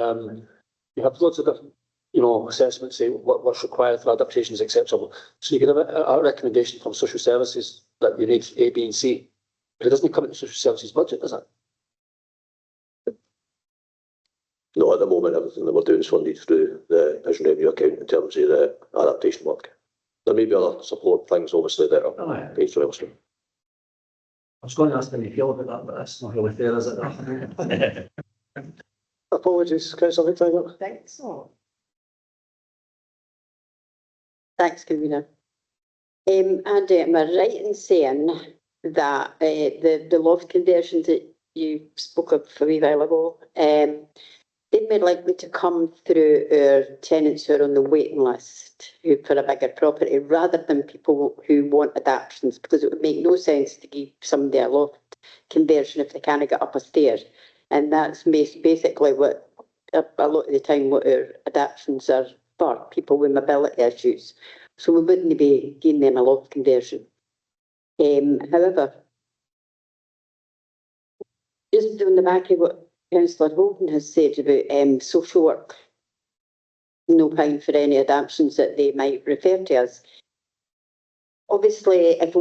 you have lots of different, assessments say what's required for adaptations acceptable. So you can have a recommendation from social services that you need A, B and C, but it doesn't come into social services budget, does it? No, at the moment, everything that we're doing is funded through the Housing Revenue account in terms of the adaptation work. There may be other support things, obviously, that are paid for elsewhere. I was going to ask how you feel about that, but that's not really fair, is it? Apologies, Councillor McTaggart. Thanks. So. Thanks, Convener. Andy, am I right in saying that the loft conversions that you spoke of a wee while ago, they'd be likely to come through our tenants who are on the waiting list who for a bigger property rather than people who want adaptations, because it would make no sense to give somebody a loft conversion if they can't get up a stair. And that's basically what a lot of the time what our adaptations are for, people with mobility issues. So we wouldn't be giving them a loft conversion. However, just on the back of what Councillor Holden has said about social work, no paying for any adaptations that they might refer to us. Obviously, if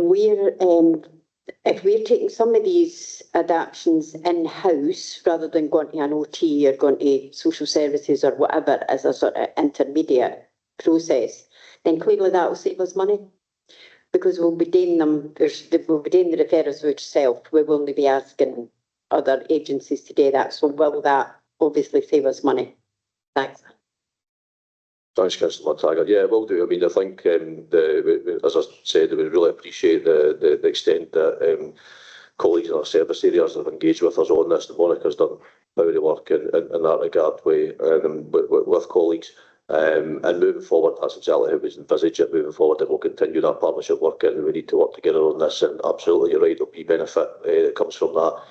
we're taking some of these adaptations in-house rather than going to an OT or going to social services or whatever as a sort of intermediate process, then clearly that will save us money because we'll be doing the referrals yourself. We will only be asking other agencies to do that. So will that obviously save us money? Thanks. Thanks, Councillor McTaggart. Yeah, will do. I mean, I think, as I said, we really appreciate the extent that colleagues in our service areas have engaged with us on this. Monica's done plenty of work in that regard with colleagues. And moving forward, that's exactly how we envisage it moving forward, and we'll continue that partnership work, and we need to work together on this. And absolutely, you're right, there'll be benefit that comes from that.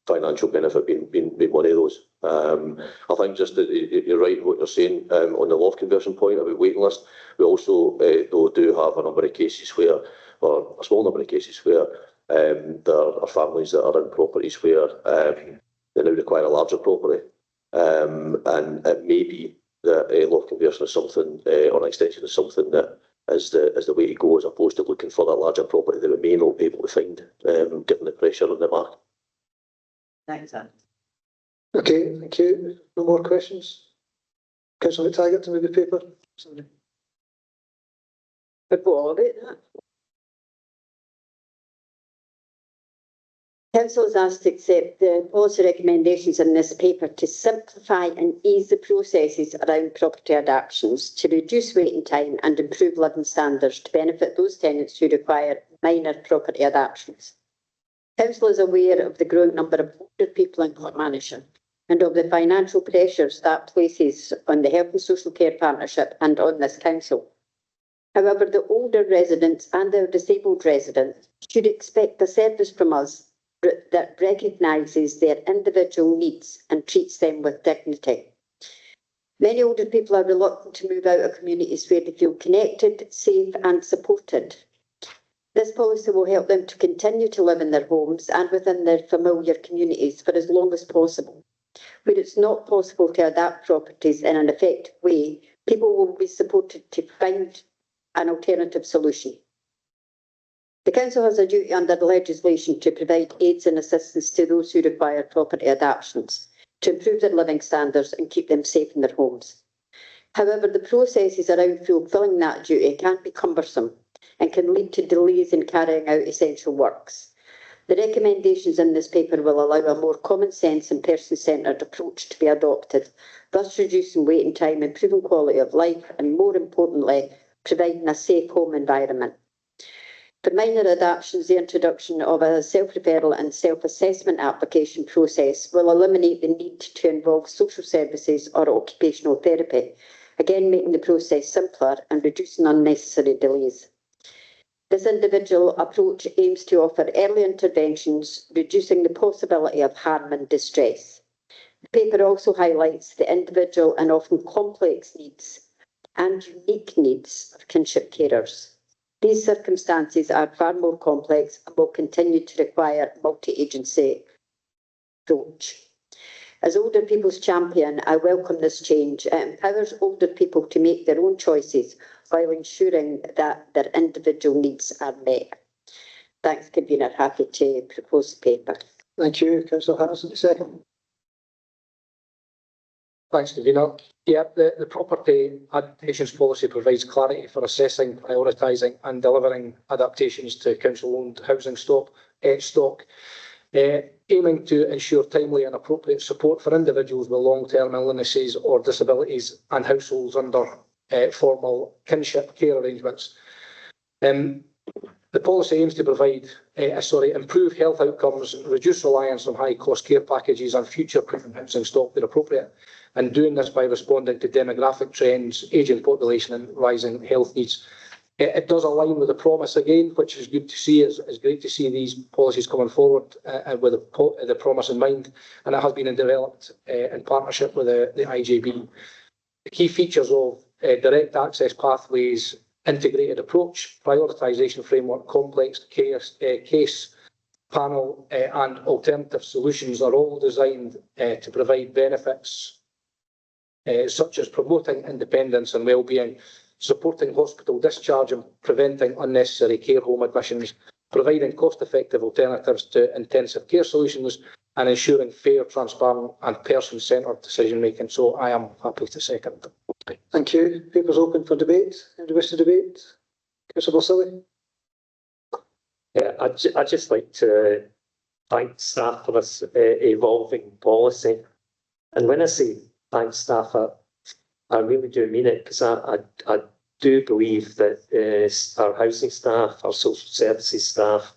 Financial benefit being one of those. I think just that you're right in what you're saying on the loft conversion point about waiting list. We also though do have a number of cases where, or a small number of cases where there are families that are in properties where they now require a larger property, and it may be that loft conversion is something, or an extension is something that is the way to go, as opposed to looking for that larger property that we may not be able to find, given the pressure on the market. Thanks, Anne. Okay, thank you. No more questions? Councillor McTaggart to move the paper. Sorry. But what about that? Council is asked to accept the policy recommendations in this paper to simplify and ease the processes around property adaptations, to reduce waiting time and improve living standards to benefit those tenants who require minor property adaptations. Council is aware of the growing number of older people in Clackmannanshire and of the financial pressures that places on the Health and Social Care Partnership and on this council. However, the older residents and their disabled residents should expect a service from us that recognises their individual needs and treats them with dignity. Many older people are reluctant to move out of communities where they feel connected, safe and supported. This policy will help them to continue to live in their homes and within their familiar communities for as long as possible. Where it's not possible to adapt properties in an effective way, people will be supported to find an alternative solution. The Council has a duty under the legislation to provide aids and assistance to those who require property adaptations, to improve their living standards and keep them safe in their homes. However, the processes around fulfilling that duty can be cumbersome and can lead to delays in carrying out essential works. The recommendations in this paper will allow a more common sense and person-centred approach to be adopted, thus reducing waiting time, improving quality of life and, more importantly, providing a safe home environment. For minor adaptations, the introduction of a self-referral and self-assessment application process will eliminate the need to involve social services or occupational therapy, again making the process simpler and reducing unnecessary delays. This individual approach aims to offer early interventions, reducing the possibility of harm and distress. The paper also highlights the individual and often complex needs and unique needs of kinship carers. These circumstances are far more complex and will continue to require multi-agency approach. As older people's champion, I welcome this change. It empowers older people to make their own choices while ensuring that their individual needs are met. Thanks, Convener. Happy to propose the paper. Thank you. Councillor Harrison, second. Thanks, Convener. Yeah, the property adaptations policy provides clarity for assessing, prioritising and delivering adaptations to council-owned housing stock, aiming to ensure timely and appropriate support for individuals with long-term illnesses or disabilities and households under formal kinship care arrangements. The policy aims to provide, improve health outcomes, reduce reliance on high-cost care packages and future-proof housing stock where appropriate, and doing this by responding to demographic trends, ageing population and rising health needs. It does align with the promise again, which is good to see. It's great to see these policies coming forward with the promise in mind, and it has been developed in partnership with the IJB. The key features of direct access pathways, integrated approach, prioritisation framework, complex case panel and alternative solutions are all designed to provide benefits such as promoting independence and well-being, supporting hospital discharge and preventing unnecessary care home admissions, providing cost-effective alternatives to intensive care solutions and ensuring fair, transparent and person-centred decision-making. So I am happy to second. Thank you. Paper's open for debate. Anybody wish to debate? Councillor Silly. Yeah, I'd just like to thank staff for this evolving policy. And when I say thank staff, I really do mean it, because I do believe that our housing staff, our social services staff,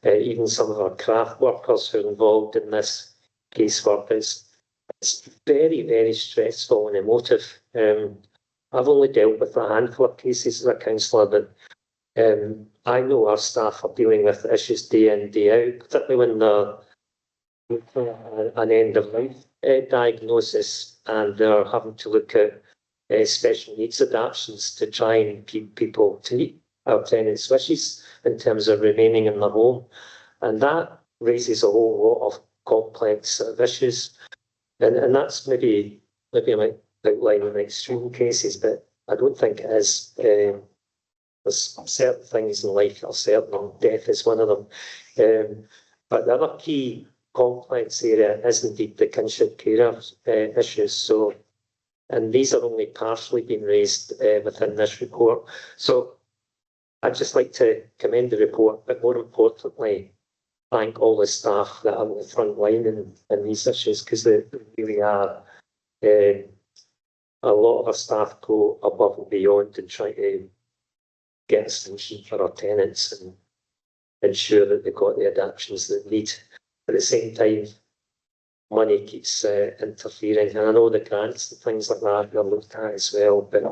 even some of our craft workers who are involved in this casework, it's very, very stressful and emotive. I've only dealt with a handful of cases as a councillor, but I know our staff are dealing with issues day in, day out, particularly when they're an end-of-life diagnosis and they're having to look at special needs adaptations to try and keep people to meet our tenants' wishes in terms of remaining in their home. And that raises a whole lot of complex issues. And that's maybe I might outlining extreme cases, but I don't think it is. There's certain things in life that are certain, death is one of them. But the other key complex area is indeed the kinship carer issues. So, and these are only partially being raised within this report. So I'd just like to commend the report, but more importantly, thank all the staff that are on the front line in these issues, because they really are. A lot of our staff go above and beyond and try to get a solution for our tenants and ensure that they've got the adaptations they need. At the same time, money keeps interfering, and I know the grants and things like that are looked at as well, but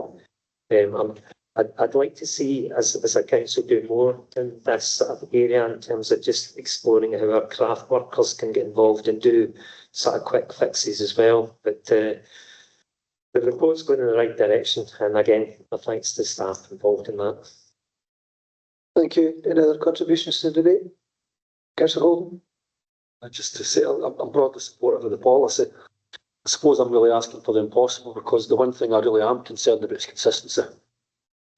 I'd like to see as a council do more in this sort of area in terms of just exploring how our craft workers can get involved and do sort of quick fixes as well. But the report's going in the right direction, and again, my thanks to staff involved in that. Thank you. Any other contributions to the debate? Councillor Holden? Just to say, I'm broadly supportive of the policy. I suppose I'm really asking for the impossible, because the one thing I really am concerned about is consistency.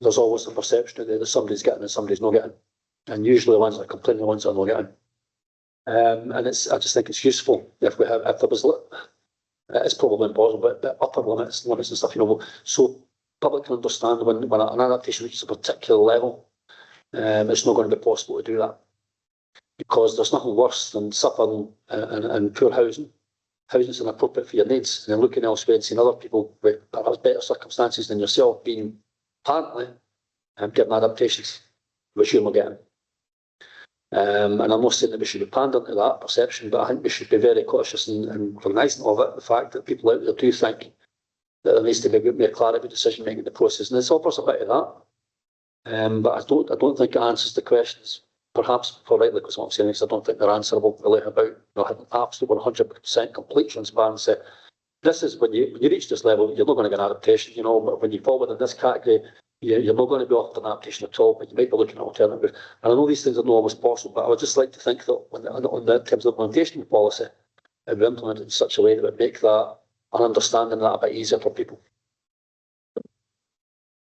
There's always a perception out there that somebody's getting and somebody's not getting. And usually the ones that complain are the ones that are not getting. And I just think it's useful if there was, it's probably impossible, but upper limits and stuff, so public can understand when an adaptation reaches a particular level, it's not going to be possible to do that. Because there's nothing worse than suffering and poor housing. Housing's inappropriate for your needs, and then looking elsewhere and seeing other people with perhaps better circumstances than yourself being apparently getting adaptations, which you're not getting. And I'm not saying that we should be pandering to that perception, but I think we should be very cautious and cognizant of it, the fact that people out there do think that there needs to be a bit more clarity about decision making in the process, and this offers a bit of that. But I don't think it answers the questions, perhaps rightly, because what I'm saying is I don't think they're answerable really about having absolute 100% complete transparency. This is when you reach this level, you're not going to get an adaptation, but when you fall within this category, you're not going to be offered an adaptation at all, but you might be looking at alternatives. And I know these things are not always possible, but I would just like to think that on the terms of implementation of the policy, it would be implemented in such a way that would make that an understanding that a bit easier for people.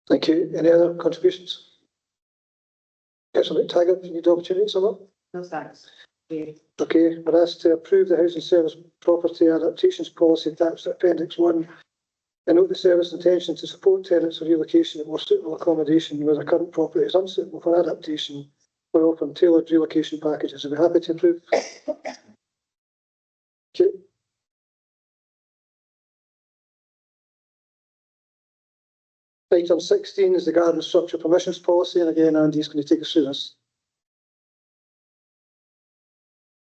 Thank you. Any other contributions? Councillor McTaggart, you need the opportunity, someone? No thanks. Okay, we're asked to approve the Housing Service Property Adaptations Policy attached to Appendix 1 and note the service intention to support tenants for relocation at more suitable accommodation where the current property is unsuitable for adaptation. We're offering tailored relocation packages. Are we happy to approve? Okay. Item 16 is the Garden Structure Permissions Policy, and again, Andy's going to take us through this.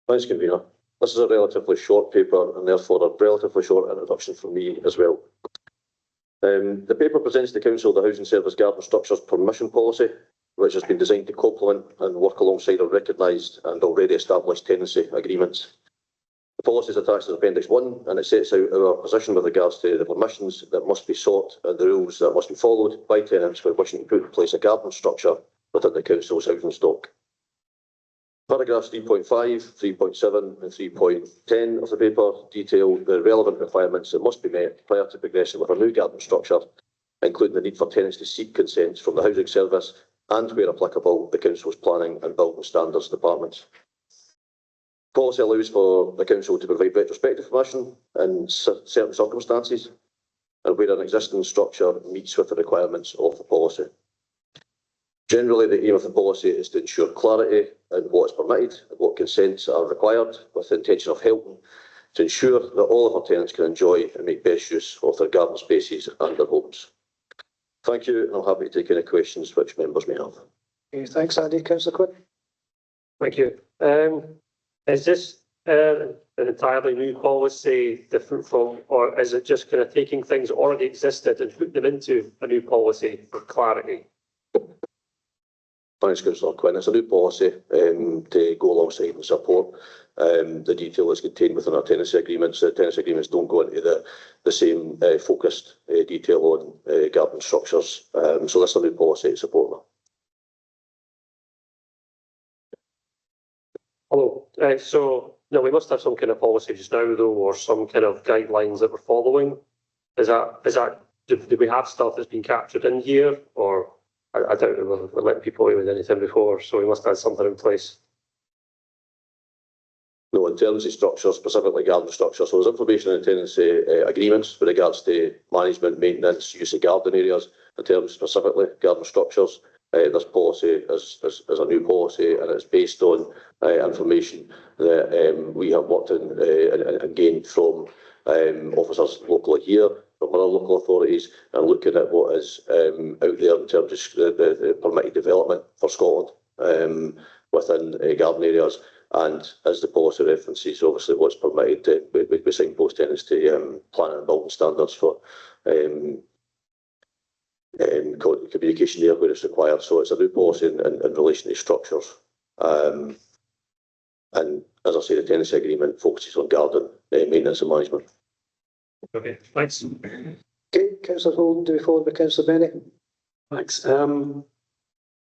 Thanks, Convener. This is a relatively short paper and therefore a relatively short introduction from me as well. The paper presents to Council the Housing Service Garden Structures Permission Policy, which has been designed to complement and work alongside our recognised and already established tenancy agreements. The policy is attached to Appendix 1 and it sets out our position with regards to the permissions that must be sought and the rules that must be followed by tenants for wishing to put in place a garden structure within the Council's housing stock. Paragraphs 3.5, 3.7 and 3.10 of the paper detail the relevant requirements that must be met prior to progressing with a new garden structure, including the need for tenants to seek consent from the Housing Service and, where applicable, the Council's Planning and Building Standards Departments. Policy allows for the Council to provide retrospective permission in certain circumstances and where an existing structure meets with the requirements of the policy. Generally, the aim of the policy is to ensure clarity in what is permitted and what consents are required, with the intention of helping to ensure that all of our tenants can enjoy and make best use of their garden spaces and their homes. Thank you, and I'm happy to take any questions which members may have. Okay, thanks, Andy. Councillor Quinn. Thank you. Is this an entirely new policy different from, or is it just kind of taking things that already existed and putting them into a new policy for clarity? Thanks, Councillor Quinn. It's a new policy to go alongside and support the detail that's contained within our tenancy agreements. Tenancy agreements don't go into the same focused detail on garden structures. So that's a new policy to support that. Hello. So, no, we must have some kind of policy just now, though, or some kind of guidelines that we're following. do we have stuff that's been captured in here, or I doubt we're letting people away with anything before, so we must have something in place. No, in terms of structures, specifically garden structures, so there's information in tenancy agreements with regards to management, maintenance, use of garden areas. In terms specifically garden structures, this policy is a new policy, and it's based on information that we have worked in and gained from officers locally here, from other local authorities, and looking at what is out there in terms of the permitted development for Scotland within garden areas. And as the policy references, obviously what's permitted, we signpost tenants to planning and building standards for communication there where it's required. So it's a new policy in relation to structures. And as I say, the tenancy agreement focuses on garden maintenance and management. Okay, thanks. Okay, Councillor Holden, do we follow with Councillor Bennett? Thanks.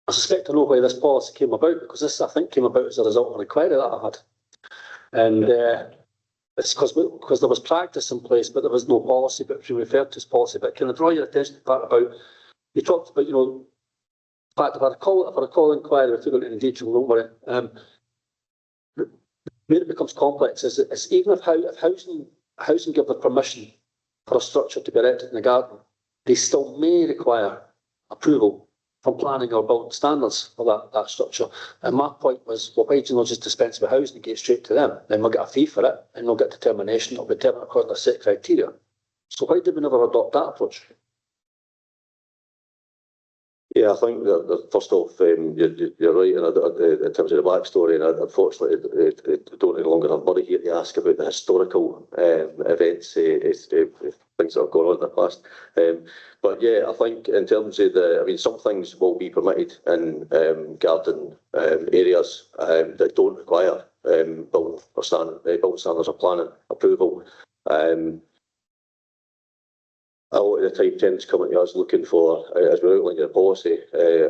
I suspect I know why this policy came about, because this, I think, came about as a result of an inquiry that I had. And it's because there was practice in place, but there was no policy, but we referred to as policy. But can I draw your attention to the part about, you talked about, the fact if I recall inquiry, if you're going into detail, don't worry. Where it becomes complex is even if housing give the permission for a structure to be erected in a garden, they still may require approval from planning or building standards for that structure. And my point was, well, why do you not just dispense with housing and get straight to them? Then we'll get a fee for it, and we'll get determination, it'll be determined according to a set criteria. So why did we never adopt that approach? Yeah, I think that first off, you're right in terms of the backstory, and unfortunately, I don't any longer have money here to ask about the historical events, things that have gone on in the past. But yeah, I think in terms of some things will be permitted in garden areas that don't require building standards or planning approval. A lot of the time tenants coming to us looking for, as we're outlining the policy, a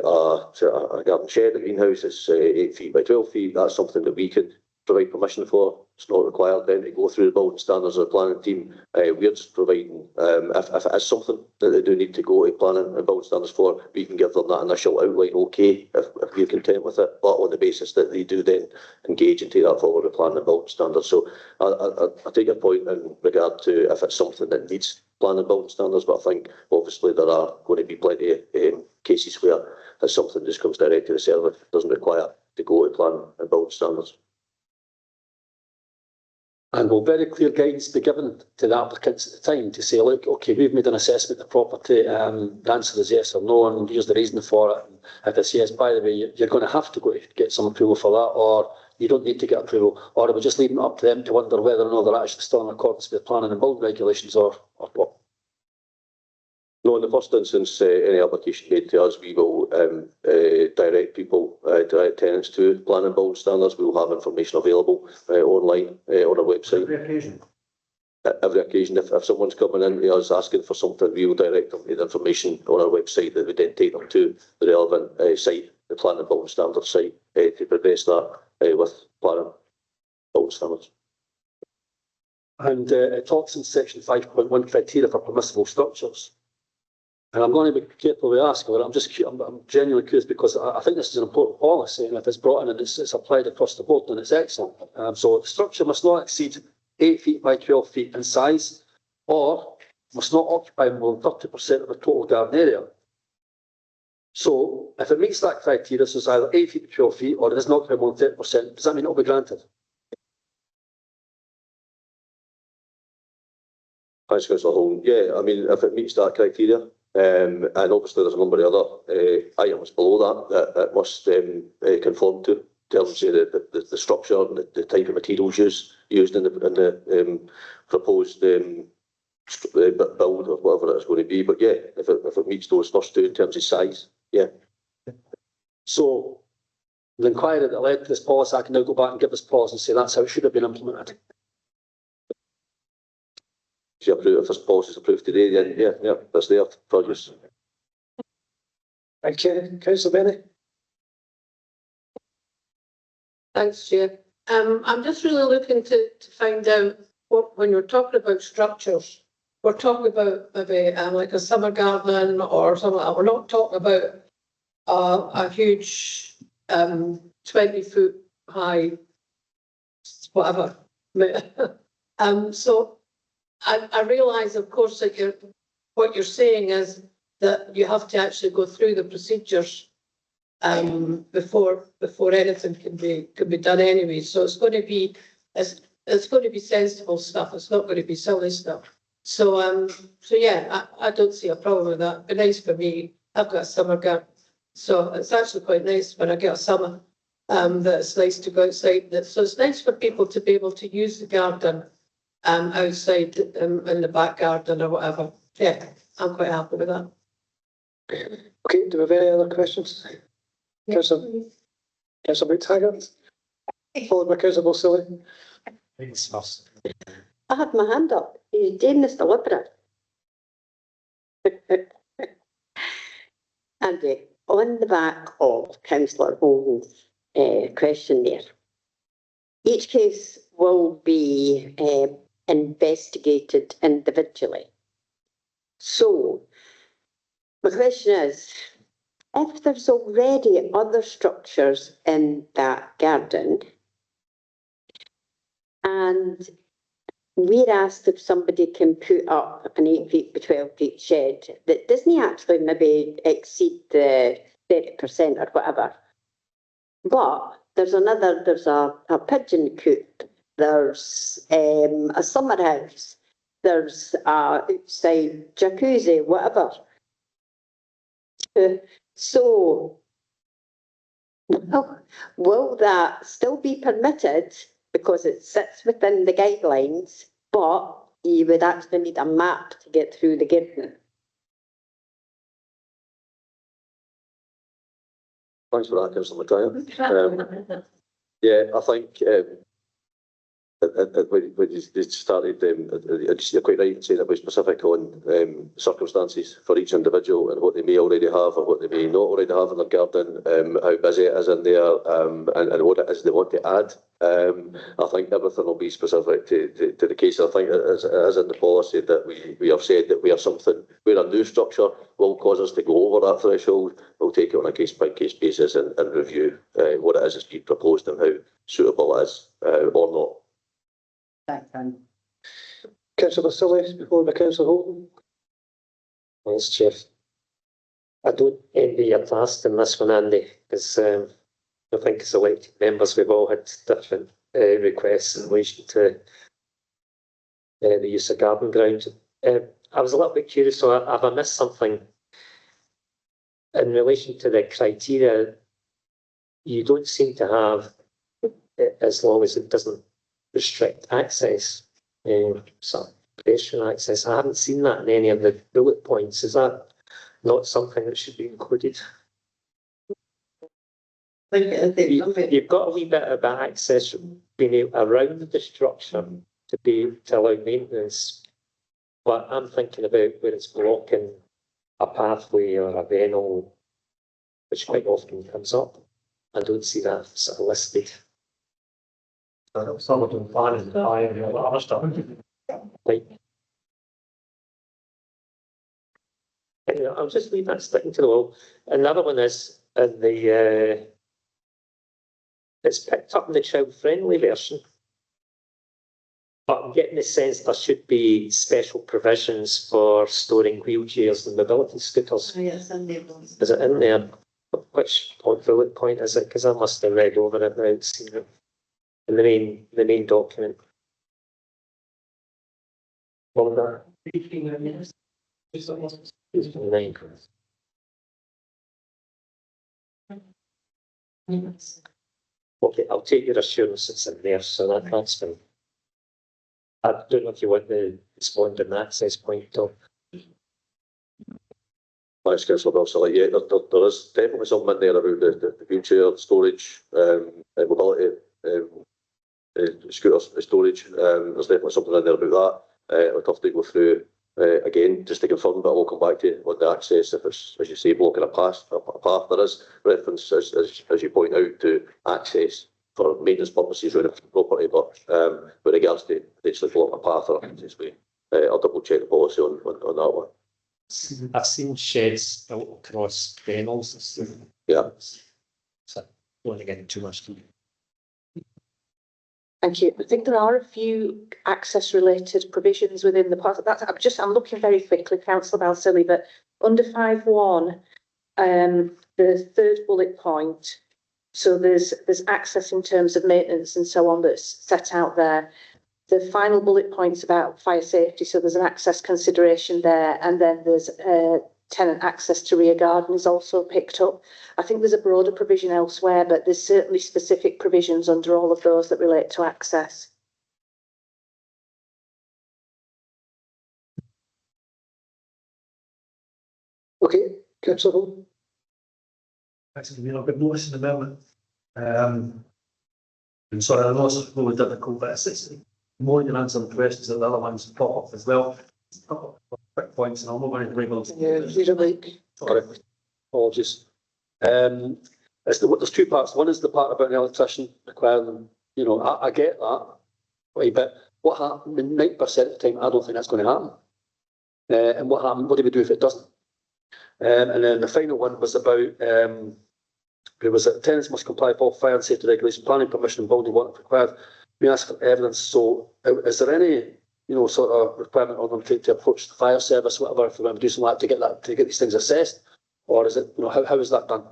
garden shed, a greenhouse is 8 feet by 12 feet. That's something that we can provide permission for. It's not required then to go through the building standards of the planning team. We're just providing, if it is something that they do need to go to planning and building standards for, we can give them that initial outline, okay, if we're content with it, but on the basis that they do then engage and take that forward with planning and building standards. So I take your point in regard to if it's something that needs planning and building standards, but I think obviously there are going to be plenty of cases where if something just comes direct to the server, doesn't require to go to planning and building standards. And will very clear guidance be given to the applicants at the time to say, look, okay, we've made an assessment of the property, the answer is yes or no, and here's the reason for it. And if it's yes, by the way, you're going to have to go to get some approval for that, or you don't need to get approval, or are we just leaving it up to them to wonder whether or not they're actually still in accordance with planning and building regulations, or what? No, in the first instance, any application made to us, we will direct tenants to planning and building standards. We will have information available online on our website. Every occasion? Every occasion. If someone's coming in to us asking for something, we will direct them to the information on our website that would then take them to the relevant site, the planning and building standards site, to progress that with planning and building standards. And it talks in section 5.1 criteria for permissible structures. And I'm going to be careful with asking, but I'm genuinely curious because I think this is an important policy, and if it's brought in and it's applied across the board, then it's excellent. So the structure must not exceed 8 feet by 12 feet in size, or must not occupy more than 30% of the total garden area. So if it meets that criteria, so it's either 8 feet to 12 feet, or it does not occupy more than 30%, does that mean it will be granted? Thanks, Councillor Holden. Yeah, I mean, if it meets that criteria, and obviously there's a number of other items below that must conform to in terms of the structure and the type of materials used in the proposed build or whatever it's going to be. But yeah, if it meets those first two in terms of size, yeah. So the inquiry that led to this policy, I can now go back and give this policy and say that's how it should have been implemented. If this policy is approved today, then yeah, that's there for use. Thank you. Councillor Bennett? Thanks, Chair. I'm just really looking to find out what, when you're talking about structures, we're talking about maybe like a summer garden or something like that. We're not talking about a huge 20-foot high whatever. So I realise, of course, that what you're saying is that you have to actually go through the procedures before anything can be done anyway. So it's going to be sensible stuff. It's not going to be silly stuff. So so yeah, I don't see a problem with that. It'd be nice for me. I've got a summer garden, so it's actually quite nice when I get a summer. That it's nice to go outside. So it's nice for people to be able to use the garden outside in the back garden or whatever. Yeah, I'm quite happy with that. Okay, do we have any other questions? Councillor McTaggart, followed by Councillor Silly. Thanks, first. I had my hand up. He's doing this deliberate. Andy, on the back of Councillor Holden's question there, each case will be investigated individually. So, my question is, if there's already other structures in that garden, and we're asked if somebody can put up an 8 feet by 12 feet shed that doesn't actually maybe exceed the 30% or whatever, but there's a pigeon coop, there's a summer house, there's a outside jacuzzi, whatever. So, will that still be permitted because it sits within the guidelines, but you would actually need a map to get through the garden? Thanks for that, Councillor McTaggart. Yeah, I think when you started, you're quite right in saying it was specific on circumstances for each individual and what they may already have or what they may not already have in their garden, how busy it is in there, and what it is they want to add. I think everything will be specific to the case. I think it is in the policy that we have said that where a new structure will cause us to go over that threshold, we'll take it on a case-by-case basis and review what it is that's being proposed and how suitable it is or not. Councillor Silly, before by Councillor Holden. Thanks, Chair. I don't envy your task in this one, Andy, because I think as elected members we've all had different requests in relation to the use of garden ground. I was a little bit curious, so have I missed something in relation to the criteria? You don't seem to have, as long as it doesn't restrict access, pedestrian access. I haven't seen that in any of the bullet points. Is that not something that should be included? You've got a wee bit about access being around the structure to allow maintenance, but I'm thinking about where it's blocking a pathway or a venal, which quite often comes up. I don't see that sort of listed. Some of them planning to buy and other stuff. Right. Anyway, I'll just leave that sticking to the wall. Another one is in the it's picked up in the child-friendly version, but I'm getting the sense there should be special provisions for storing wheelchairs and mobility scooters. Oh, yes, and is it in there? Which bullet point is it? Because I must have read over it without seeing it. In the main document. Well done. 9. Okay, I'll take your assurance it's in there, so that's fine. I don't know if you want to respond on that access point at all. Thanks, Councillor Wilson. Yeah, there is definitely something in there about the wheelchair storage, mobility, scooter storage. There's definitely something in there about that. I'd have to go through again just to confirm, but I will come back to you on the access. If it's, as you say, blocking a path, there is reference, as you point out, to access for maintenance purposes around the property, but with regards to potentially blocking a path or access way, I'll double check the policy on that one. I've seen sheds built across kennels and stuff. Yeah. So, don't want to get into too much. Thank you. I think there are a few access related provisions within the part that's I'm looking very quickly, Councillor Balsillie, but under 5.1, the third bullet point. So there's access in terms of maintenance and so on that's set out there. The final bullet point's about fire safety, so there's an access consideration there, and then there's tenant access to rear garden is also picked up. I think there's a broader provision elsewhere, but there's certainly specific provisions under all of those that relate to access. Okay, Councillor Hall. Actually, you know, good notice in the moment. And sorry, I know it's really difficult, but it's more than answering questions that the other ones pop up as well. A couple of quick points, and I'm not going to bring on. Yeah, lead a mic. Sorry, apologies. There's two parts. One is the part about an electrician requiring them. You know, I get that, right, but what happened? 90% of the time, I don't think that's going to happen. And what happened? What do we do if it doesn't? And then the final one was about it was that tenants must comply with all fire and safety regulations, planning permission, and building work required. We ask for evidence. So, is there any, you know, sort of requirement on them to approach the fire service, whatever, if we're going to do something like that to get these things assessed, or is it, you know, how is that done?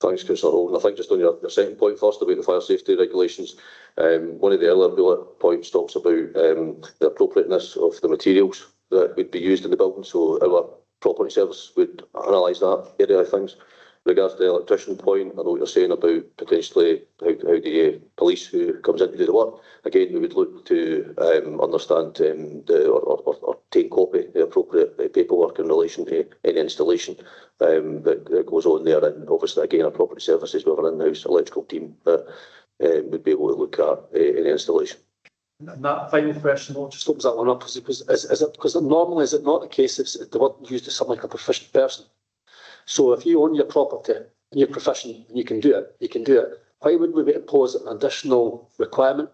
Thanks, Councillor Hall. And I think just on your second point first about the fire safety regulations, one of the earlier bullet points talks about the appropriateness of the materials that would be used in the building. So our property service would analyse that area of things. With regards to the electrician point, I know what you're saying about potentially how the police who comes in to do the work. Again, we would look to understand or take copy the appropriate paperwork in relation to any installation that goes on there. And obviously, again, our property services, we have an in-house electrical team that would be able to look at any installation. And that final question, what just opens that one up, is it because normally is it not the case if the word used as something like a proficient person? So if you own your property and you're proficient and you can do it. Why would we impose an additional requirement?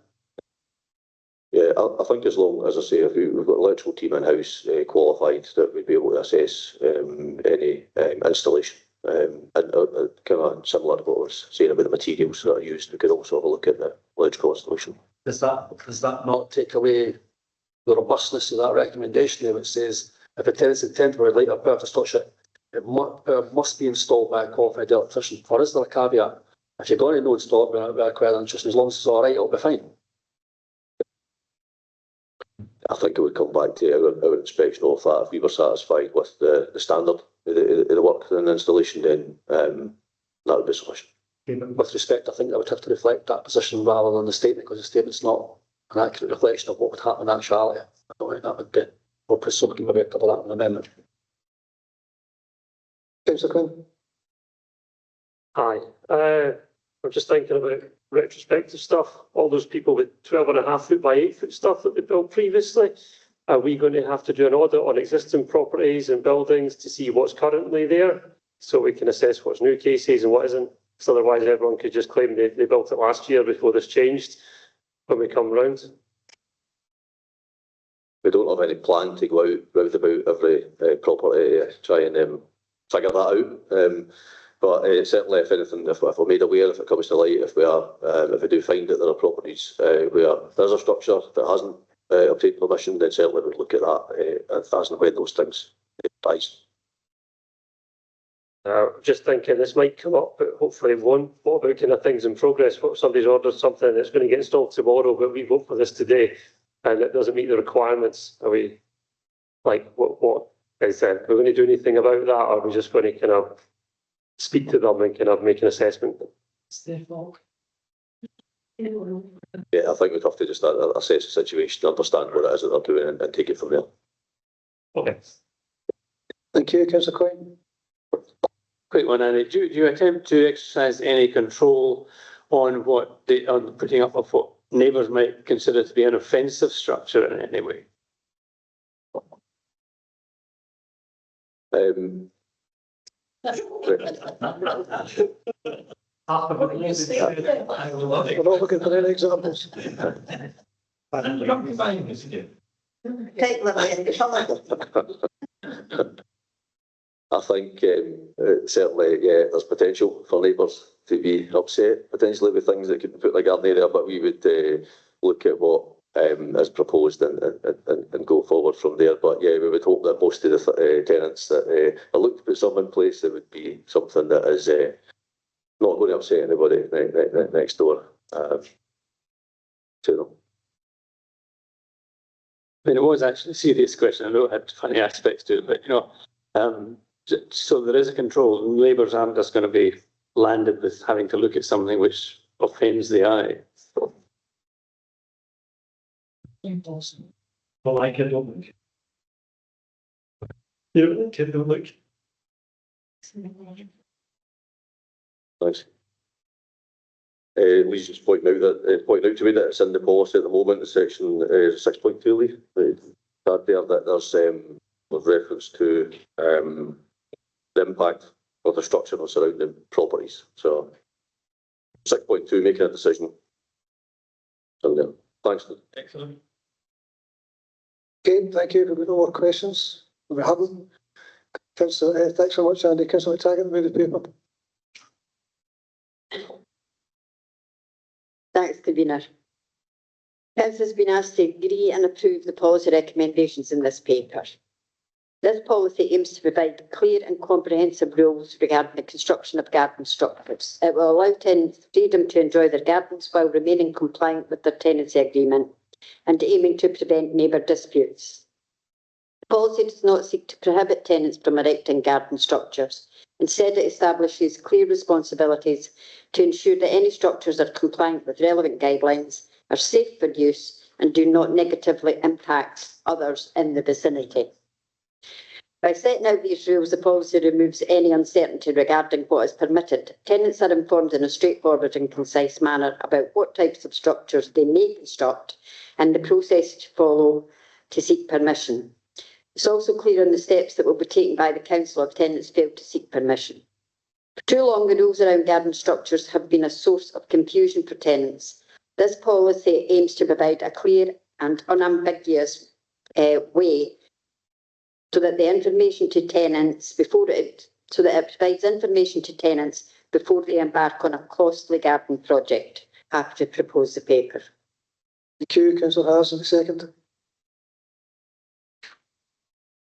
Yeah, I think as long as I say, if we've got an electrical team in-house qualified, that we'd be able to assess any installation. And kind of similar to what I was saying about the materials that are used, we could also have a look at the electrical installation. Does that not take away the robustness of that recommendation there, which says if a tenant's intended for a light or power to structure, it must be installed by a qualified electrician? Or is there a caveat? If you're going to know install it by a qualified electrician, as long as it's all right, it'll be fine. I think it would come back to our inspection of that. If we were satisfied with the standard of the work and the installation, then that would be sufficient. Okay, but with respect, I think that would have to reflect that position rather than the statement, because the statement's not an accurate reflection of what would happen in actuality. I don't think that would be appropriate, so we can maybe cover that in an amendment. Councillor Quinn. Hi. I'm just thinking about retrospective stuff. All those people with 12.5 foot by 8 foot stuff that they built previously. Are we going to have to do an audit on existing properties and buildings to see what's currently there, so we can assess what's new cases and what isn't? Because otherwise everyone could just claim they built it last year before this changed when we come round. We don't have any plan to go out round about every property try and figure that out. But certainly, if anything, if we're made aware, if it comes to light, if we do find that there are properties where there's a structure that hasn't obtained permission, then certainly we'd look at that as and when those things arise. Just thinking this might come up, but hopefully it won't. What about kind of things in progress? What if somebody's ordered something that's going to get installed tomorrow, but we vote for this today and it doesn't meet the requirements? Are we like, what is that? Are we going to do anything about that, or are we just going to kind of speak to them and kind of make an assessment? It's their fault. Yeah, I think we'd have to just assess the situation, understand what it is that they're doing, and take it from there. Okay. Thank you, Councillor Quinn. Quick one, Andy. Do you attempt to exercise any control on on putting up of what neighbours might consider to be an offensive structure in any way? We're not looking for any examples. Take Lily. I think certainly, yeah, there's potential for neighbours to be upset potentially with things that could be put in the garden area, but we would look at what is proposed and go forward from there. But yeah, we would hope that most of the tenants that are looking to put something in place, it would be something that is not going to upset anybody next door to them. I mean, it was actually a serious question. I know it had funny aspects to it, but so there is a control. Neighbours aren't just going to be landed with having to look at something which offends the eye. Well, I kid don't look. You kid don't look. Thanks. We just point out to me that it's in the policy at the moment, in section 6.2, Lee, that there's with reference to the impact of the structure on surrounding properties. So 6.2, making a decision. So, thanks. Excellent. Okay, thank you. If we've got no more questions, we haven't. Councillor, thanks so much, Andy. Councillor Taggart, move the paper. Thanks, Convener. Council has been asked to agree and approve the policy recommendations in this paper. This policy aims to provide clear and comprehensive rules regarding the construction of garden structures. It will allow tenants freedom to enjoy their gardens while remaining compliant with their tenancy agreement and aiming to prevent neighbour disputes. The policy does not seek to prohibit tenants from erecting garden structures. Instead, it establishes clear responsibilities to ensure that any structures are compliant with relevant guidelines, are safe for use, and do not negatively impact others in the vicinity. By setting out these rules, the policy removes any uncertainty regarding what is permitted. Tenants are informed in a straightforward and concise manner about what types of structures they may construct and the process to follow to seek permission. It's also clear on the steps that will be taken by the council if tenants fail to seek permission. For too long, the rules around garden structures have been a source of confusion for tenants. This policy aims to provide a clear and unambiguous way so that the information to tenants it provides information to tenants before they embark on a costly garden project. I have to propose the paper. Thank you, Councillor Harrison, second.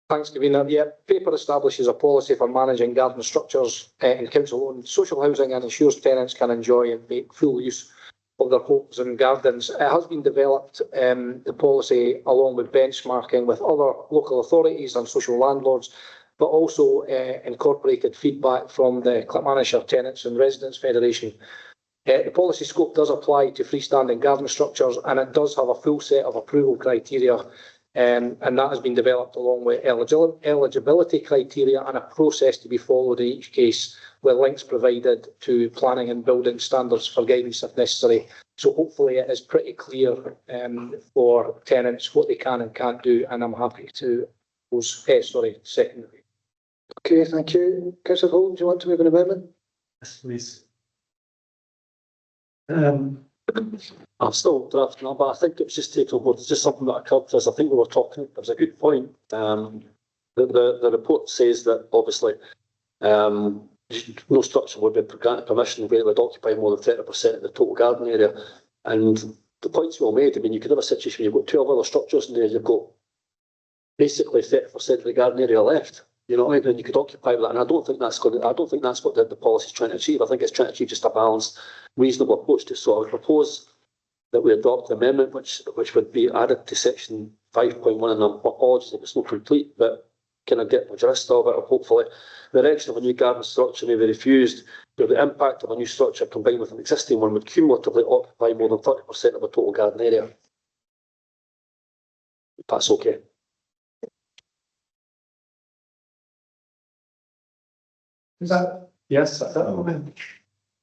Thanks, Convener. Yeah, paper establishes a policy for managing garden structures in council-owned social housing and ensures tenants can enjoy and make full use of their homes and gardens. It has been developed, the policy, along with benchmarking with other local authorities and social landlords, but also incorporated feedback from the Clackmannanshire Tenants and Residents Federation. The policy scope does apply to freestanding garden structures, and it does have a full set of approval criteria, and that has been developed along with eligibility criteria and a process to be followed in each case, with links provided to planning and building standards for guidance if necessary. So hopefully it is pretty clear for tenants what they can and can't do, and I'm happy to second. Okay, thank you. Councillor Holden, do you want to move an amendment? Yes, please. I'm still drafting up, but I think it's just taken on board. It's just something that occurred to us. I think we were talking, it was a good point. The report says that obviously no structure would be granted permission where it would occupy more than 30% of the total garden area. And the point's well made. I mean, you could have a situation where you've got 12 other structures in there, you've got basically 30% of the garden area left. You know what I mean? And you could occupy with that. And I don't think that's what the policy is trying to achieve. I think it's trying to achieve just a balanced, reasonable approach to it. So I would propose that we adopt an amendment which would be added to section 5.1, and I apologize if it's not complete, but can I get the gist of it? Hopefully, the erection of a new garden structure may be refused where the impact of a new structure combined with an existing one would cumulatively occupy more than 30% of the total garden area. If that's okay. Is that? Yes, that's that.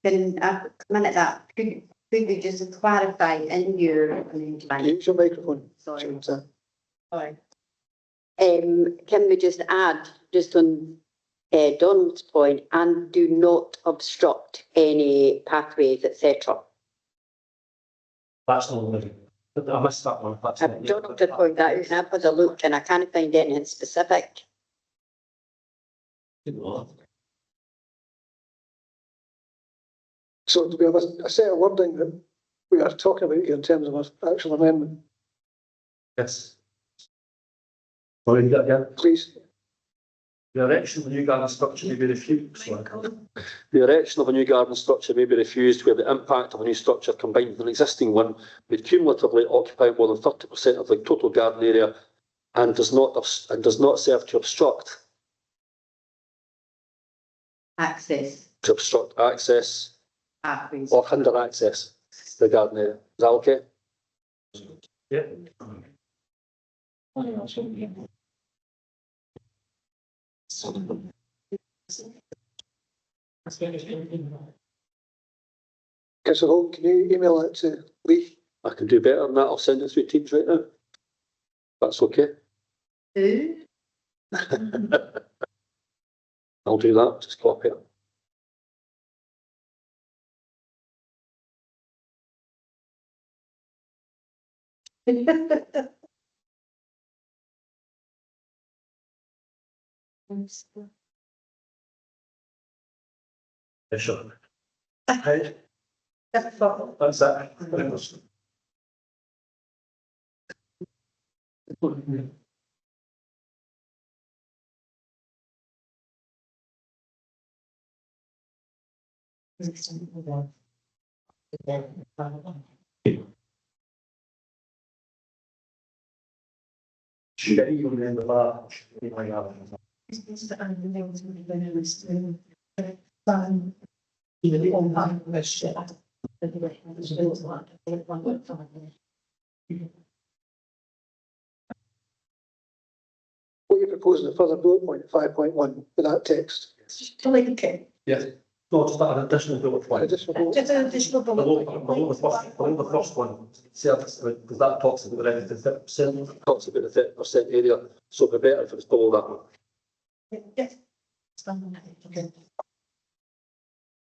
Can I come in at that? Could you just clarify in your Use your microphone. Sorry. Sorry. Can we just add, just on Donald's point, and do not obstruct any pathways, etc.? That's not living. I missed that one. That's it. Donald did point that out, and I've had a look and I can't find anything specific. So do we have a set of wording that we are talking about here in terms of an actual amendment, Yes. Well, yeah. please? The erection of a new garden structure may be refused. The erection of a new garden structure may be refused where the impact of a new structure combined with an existing one would cumulatively occupy more than 30% of the total garden area and does not serve to obstruct Access. access Pathways. or hinder access to the garden area. Is that okay? Yeah. Councillor Holt, can you email that to Lee? I can do better than that. I'll send it through Teams right now. That's okay. I'll do that. Just copy it. Sure. Hey. That's that. Should you remember that? What you're proposing, a further bullet point, 5.1, with that text. To link it. Yes. No, just an additional bullet point. Additional bullet. Just an additional bullet point. Below the first one, service, because that talks about the 30%, talks about the 30% area, so it'd be better if it was below that one. Yes. Okay.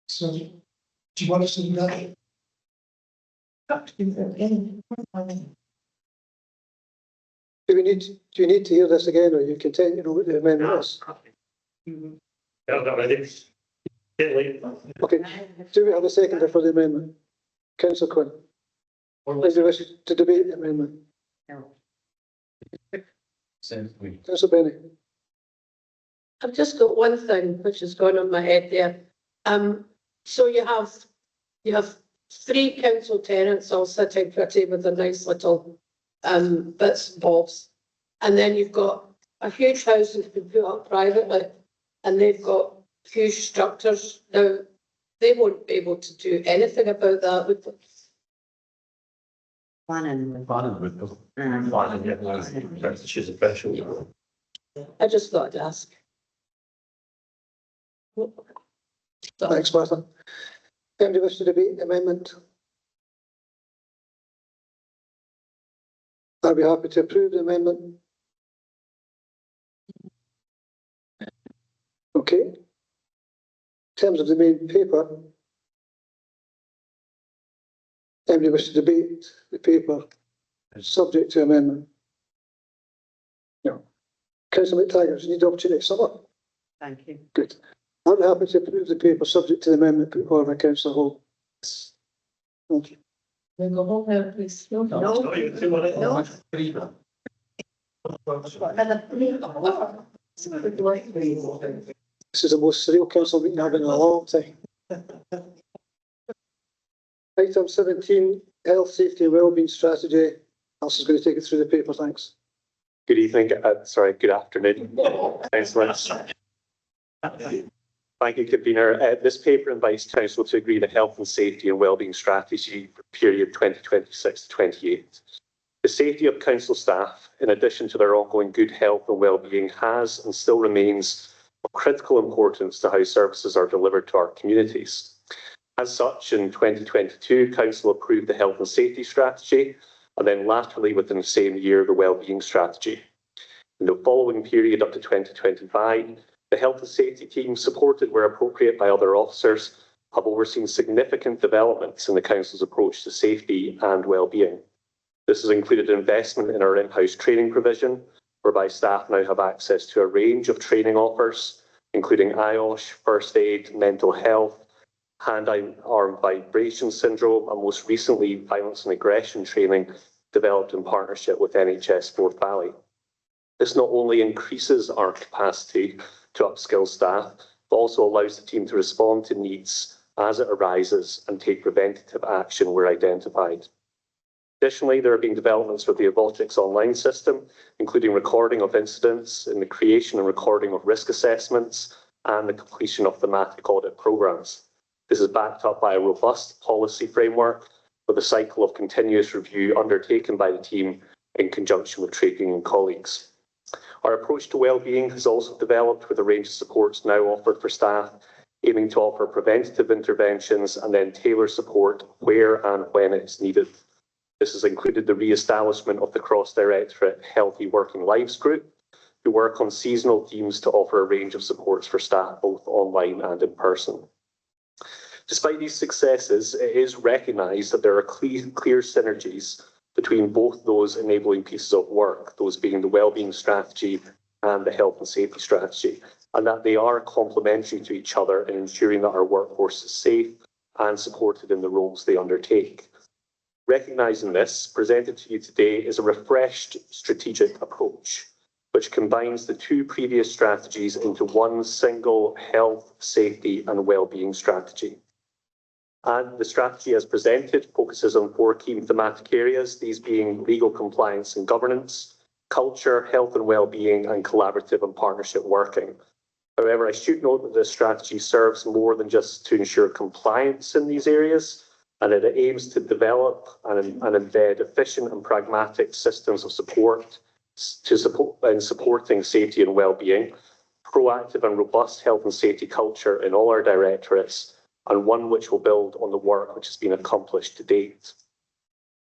So, do you want us to do that? Do you need to hear this again, or you content, you know, what the amendment is? Yeah, that ready. Get late. Okay, do we have a seconder for the amendment? Councillor Quinn. Is there a wish to debate the amendment? Councillor Benny. I've just got one thing which has gone on my head there. So you have three council tenants all sitting pretty with a nice little bits and bobs. And then you've got a huge house that's been put up privately and they've got huge structures. Now, they won't be able to do anything about that, would they? She's official. I just thought I'd ask. Thanks, Martha. Anybody wish to debate the amendment? I'd be happy to approve the amendment. Okay. In terms of the main paper, anybody wish to debate the paper subject to amendment? No. Councillor McTaggart, you need the opportunity to sum up. Thank you. Good. I'm happy to approve the paper subject to the amendment put forward by Councillor Holt. Thank you. Then go home now, please. No. This is the most surreal council meeting I've been in a long time. Item 17, health, safety and wellbeing strategy. Allison's going to take it through the paper, thanks. Good evening, good afternoon. Thanks so much. Thank you, convener. This paper invites council to agree the health and safety and wellbeing strategy for period 2026 to 28. The safety of council staff, in addition to their ongoing good health and wellbeing, has and still remains of critical importance to how services are delivered to our communities. As such, in 2022, council approved the health and safety strategy, and then laterally within the same year, the wellbeing strategy. In the following period up to 2025, the health and safety team, supported where appropriate by other officers, have overseen significant developments in the council's approach to safety and wellbeing. This has included investment in our in-house training provision, whereby staff now have access to a range of training offers, including IOSH, first aid, mental health, hand-arm vibration syndrome, and most recently, violence and aggression training developed in partnership with NHS Forth Valley. This not only increases our capacity to upskill staff, but also allows the team to respond to needs as it arises and take preventative action where identified. Additionally, there are being developments with the Evoltrix online system, including recording of incidents and the creation and recording of risk assessments and the completion of thematic audit programmes. This is backed up by a robust policy framework with a cycle of continuous review undertaken by the team in conjunction with trade union colleagues. Our approach to wellbeing has also developed with a range of supports now offered for staff, aiming to offer preventative interventions and then tailor support where and when it's needed. This has included the re-establishment of the cross-directorate Healthy Working Lives group, who work on seasonal themes to offer a range of supports for staff, both online and in person. Despite these successes, it is recognised that there are clear synergies between both those enabling pieces of work, those being the wellbeing strategy and the health and safety strategy, and that they are complementary to each other in ensuring that our workforce is safe and supported in the roles they undertake. Recognising this, presented to you today is a refreshed strategic approach, which combines the two previous strategies into one single health, safety and wellbeing strategy. And the strategy as presented focuses on 4 key thematic areas, these being legal compliance and governance, culture, health and wellbeing, and collaborative and partnership working. However, I should note that this strategy serves more than just to ensure compliance in these areas, and it aims to develop and embed efficient and pragmatic systems of support in supporting safety and wellbeing, proactive and robust health and safety culture in all our directorates, and one which will build on the work which has been accomplished to date.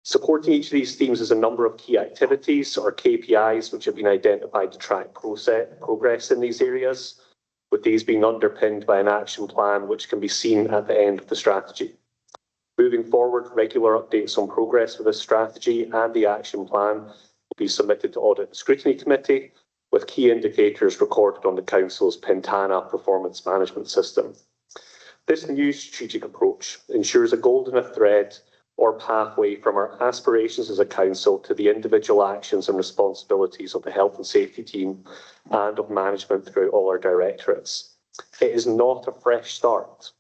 Supporting each of these themes is a number of key activities or KPIs which have been identified to track progress in these areas, with these being underpinned by an action plan which can be seen at the end of the strategy. Moving forward, regular updates on progress with this strategy and the action plan will be submitted to Audit and Scrutiny Committee, with key indicators recorded on the Council's Pentana performance management system. This new strategic approach ensures a golden thread or pathway from our aspirations as a council to the individual actions and responsibilities of the health and safety team and of management throughout all our directorates. It is not a fresh start.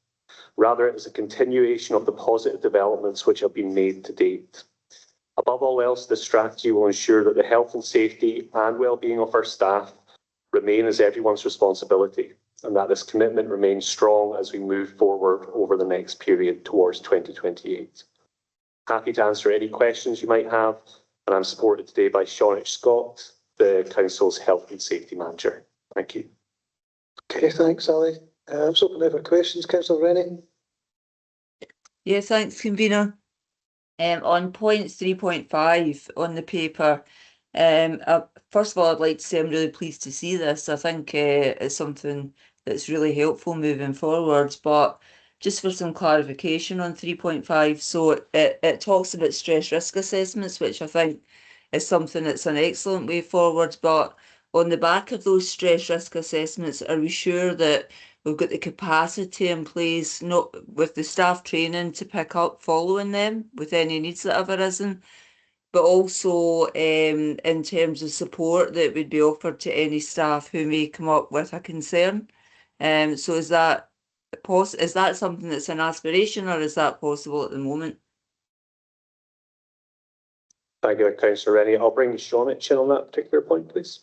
Rather, it is a continuation of the positive developments which have been made to date. Above all else, this strategy will ensure that the health and safety and well-being of our staff remain as everyone's responsibility, and that this commitment remains strong as we move forward over the next period towards 2028. Happy to answer any questions you might have, and I'm supported today by Sean H. Scott, the Council's Health and Safety Manager. Thank you. Okay, thanks, Ali. Let's open now for questions. Councillor Rennie. Yeah, thanks, convener. On points 3.5 on the paper, first of all, I'd like to say I'm really pleased to see this. I think it's something that's really helpful moving forwards, but just for some clarification on 3.5, so it talks about stress risk assessments, which I think is something that's an excellent way forward, but on the back of those stress risk assessments, are we sure that we've got the capacity in place, not with the staff training to pick up following them with any needs that have arisen, but also in terms of support that would be offered to any staff who may come up with a concern? So is that something that's an aspiration, or is that possible at the moment? Thank you, Councillor Rennie. I'll bring Sean H. in on that particular point, please.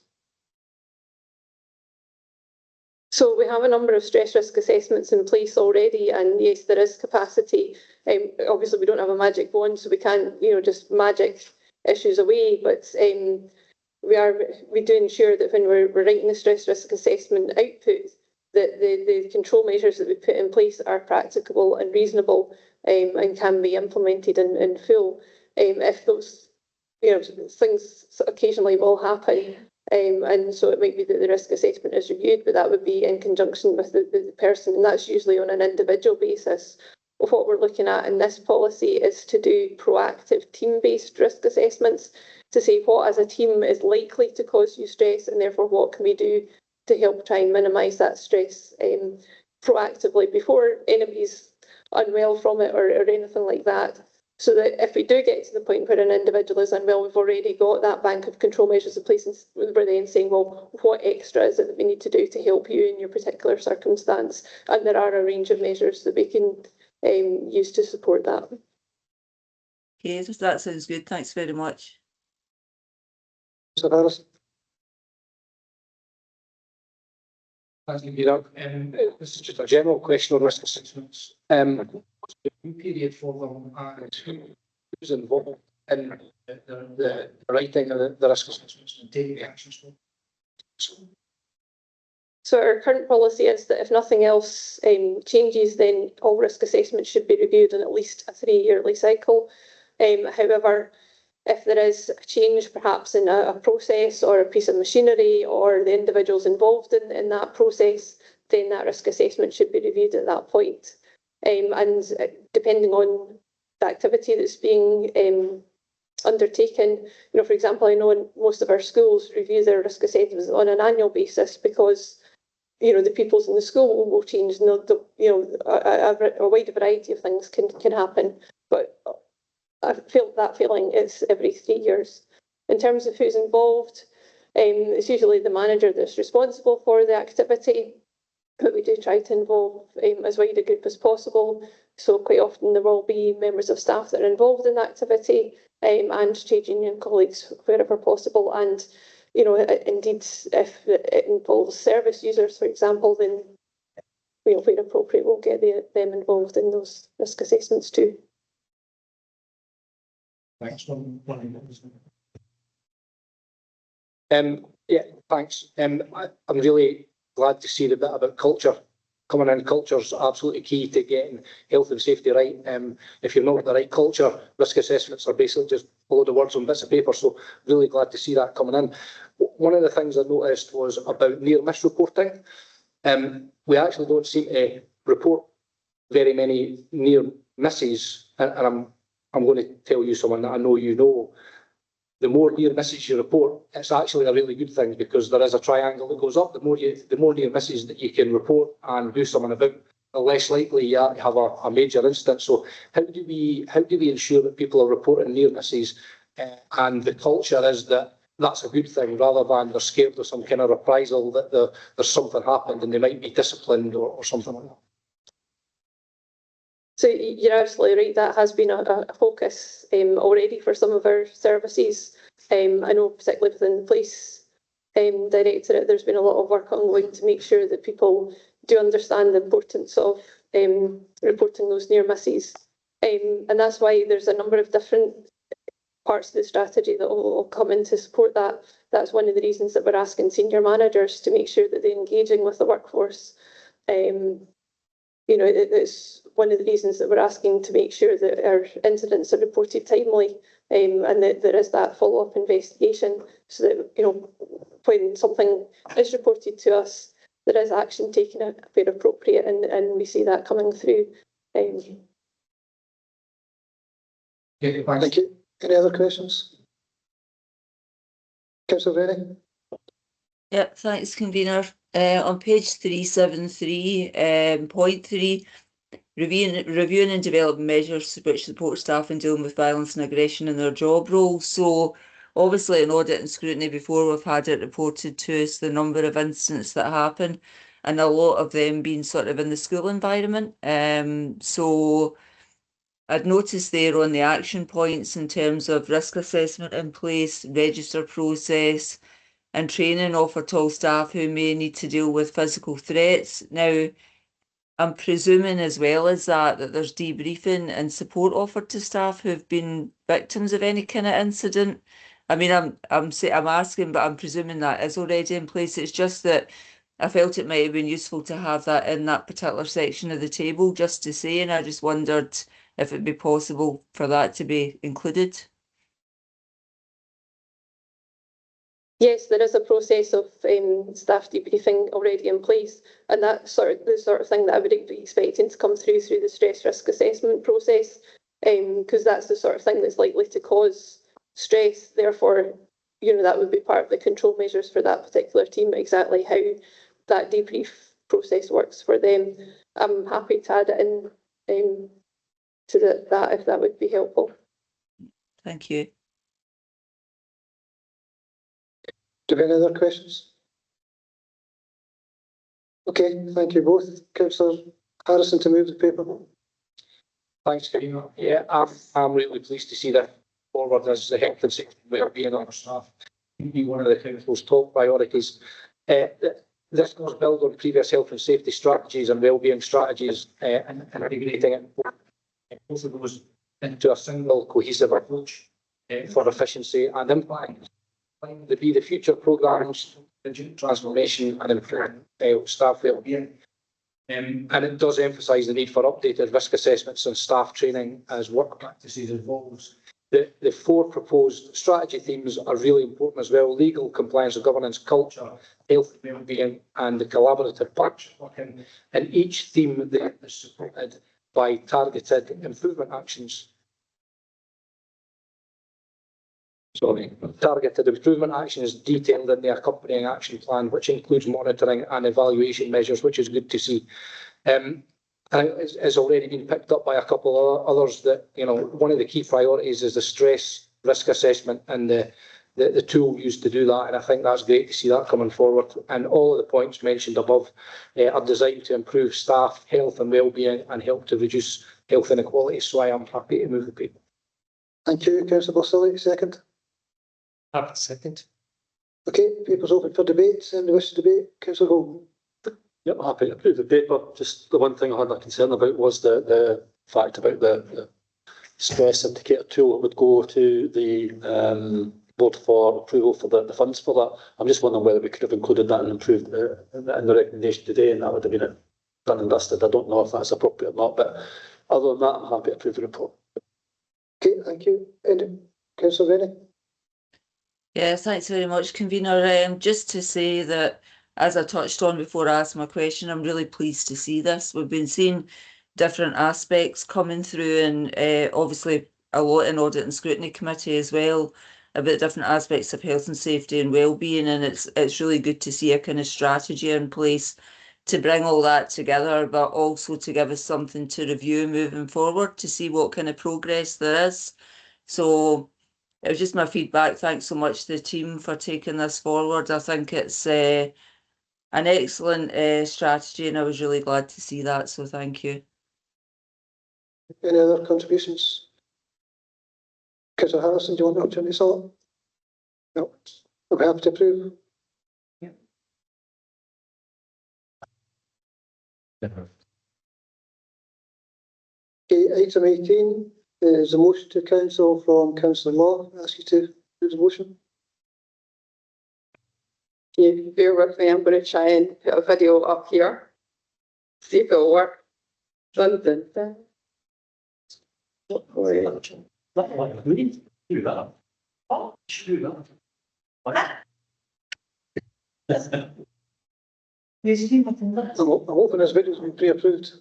So we have a number of stress risk assessments in place already, and yes, there is capacity. Obviously, we don't have a magic wand, so we can't, just magic issues away. But we do ensure that when we're writing the stress risk assessment output, that the control measures that we put in place are practicable and reasonable, and can be implemented in full. If those, things occasionally will happen. And so it might be that the risk assessment is reviewed, but that would be in conjunction with the person, and that's usually on an individual basis what we're looking at in this policy is to do proactive team-based risk assessments to say what as a team is likely to cause you stress, and therefore what can we do to help try and minimise that stress proactively before anybody's unwell from it or anything like that. So that if we do get to the point where an individual is unwell, we've already got that bank of control measures in place, and we're then saying, well, what extra is it that we need to do to help you in your particular circumstance? And there are a range of measures that we can use to support that. Okay, that sounds good. Thanks very much. Mr Harrison. Thanks, Convener. This is just a general question on risk assessments. What's the period for them and who's involved in the writing of the risk assessments and taking the actions? So our current policy is that if nothing else changes, then all risk assessments should be reviewed in at least a 3-yearly cycle. However, if there is a change perhaps in a process or a piece of machinery or the individuals involved in that process, then that risk assessment should be reviewed at that point. And depending on the activity that's being undertaken, for example, I know in most of our schools review their risk assessments on an annual basis because the pupils in the school will change, and a wide variety of things can happen. But I feel that feeling is every 3 years. In terms of who's involved, it's usually the manager that's responsible for the activity, but we do try to involve as wide a group as possible. So quite often there will be members of staff that are involved in the activity and trade union colleagues wherever possible. And, indeed, if it involves service users, for example, then where appropriate, we'll get them involved in those risk assessments too. Thanks. Yeah, thanks. I'm really glad to see the bit about culture coming in. Culture is absolutely key to getting health and safety right. If you've not got the right culture, risk assessments are basically just a load of words on bits of paper. So really glad to see that coming in. One of the things I noticed was about near miss reporting. We actually don't seem to report very many near misses, and I'm going to tell you someone that I know you know. The more near misses you report, it's actually a really good thing because there is a triangle that goes up. The more near misses that you can report and do something about, the less likely you have a major incident. So how do we ensure that people are reporting near misses and the culture is that that's a good thing rather than they're scared of some kind of reprisal that there's something happened and they might be disciplined or something like that? So you're absolutely right. That has been a focus already for some of our services. I know particularly within the police directorate, there's been a lot of work ongoing to make sure that people do understand the importance of reporting those near misses. And that's why there's a number of different parts of the strategy that will come in to support that. That's one of the reasons that we're asking senior managers to make sure that they're engaging with the workforce. It's one of the reasons that we're asking to make sure that our incidents are reported timely and that there is that follow-up investigation so that, when something is reported to us, there is action taken where appropriate and we see that coming through. Thank you. Any other questions? Councillor Rennie? Yep, thanks, Convener. On page 373, point 3, reviewing and developing measures which support staff in dealing with violence and aggression in their job roles. So obviously in audit and scrutiny before, we've had it reported to us the number of incidents that happen and a lot of them being sort of in the school environment. So I'd noticed there on the action points in terms of risk assessment in place, register process, and training offered to all staff who may need to deal with physical threats. Now, I'm presuming as well as that there's debriefing and support offered to staff who've been victims of any kind of incident. I mean, I'm asking, but I'm presuming that is already in place. It's just that I felt it might have been useful to have that in that particular section of the table just to say, and I just wondered if it'd be possible for that to be included. Yes, there is a process of staff debriefing already in place, and that's the sort of thing that I would be expecting to come through the stress risk assessment process, because that's the sort of thing that's likely to cause stress. Therefore, that would be part of the control measures for that particular team, exactly how that debrief process works for them. I'm happy to add it in to that if that would be helpful. Thank you. Do we have any other questions? Okay, thank you both. Councillor Harrison to move the paper. Thanks, Karina. Yeah, I'm really pleased to see that forward as the health and safety and wellbeing of our staff be one of the council's top priorities. This goes build on previous health and safety strategies and wellbeing strategies and integrating it both of those into a single cohesive approach for efficiency and impact. To be the future programmes, transformation and improving staff wellbeing. And it does emphasise the need for updated risk assessments and staff training as work practices evolves. The 4 proposed strategy themes are really important as well: legal, compliance and governance, culture, health and wellbeing, and the collaborative partnership working. And each theme there is supported by targeted improvement actions. Targeted improvement action is detailed in the accompanying action plan, which includes monitoring and evaluation measures, which is good to see. And it's already been picked up by a couple of others that, one of the key priorities is the stress risk assessment and the tool used to do that. And I think that's great to see that coming forward. And all of the points mentioned above are designed to improve staff health and wellbeing and help to reduce health inequality. So I am happy to move the paper. Thank you, Councillor Borsellino. Second. Second. Okay, paper's open for debate. Any wish to debate? Councillor Gold. Yep, happy to approve the paper. Just the one thing I had a concern about was the fact about the stress indicator tool that would go to the board for approval for the funds for that. I'm just wondering whether we could have included that and improved in the recommendation today, and that would have been it done and dusted. I don't know if that's appropriate or not, but other than that, I'm happy to approve the report. Okay, thank you. And Councillor Rennie. Yes, thanks very much, convener. Just to say that, as I touched on before I asked my question, I'm really pleased to see this. We've been seeing different aspects coming through, and obviously a lot in Audit and Scrutiny Committee as well, about different aspects of health and safety and wellbeing, and it's really good to see a kind of strategy in place to bring all that together, but also to give us something to review moving forward to see what kind of progress there is. So it was just my feedback. Thanks so much to the team for taking this forward. I think it's an excellent strategy, and I was really glad to see that. So thank you. Any other contributions? Councillor Harrison, do you want the opportunity to solve? No. I'm happy to approve. Yeah. Okay, item 18 is a motion to council from Councillor Law. I ask you to do the motion. You bear with me, I'm going to try and put a video up here. See if it'll work. Dun, dun, dun. Wait. Do that. Oh, do that. I'm hoping this video's been pre-approved.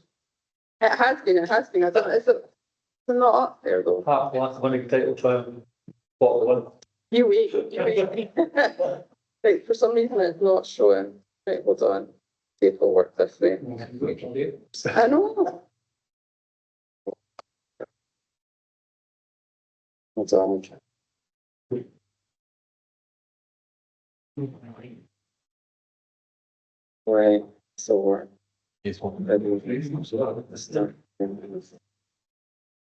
It has been. I don't, is it not up there though? Last winning title trial. Bottle one. You wait. Right, for some reason it's not showing. Right, hold on. See if it'll work this way. I know. Hold on. Right, so we're.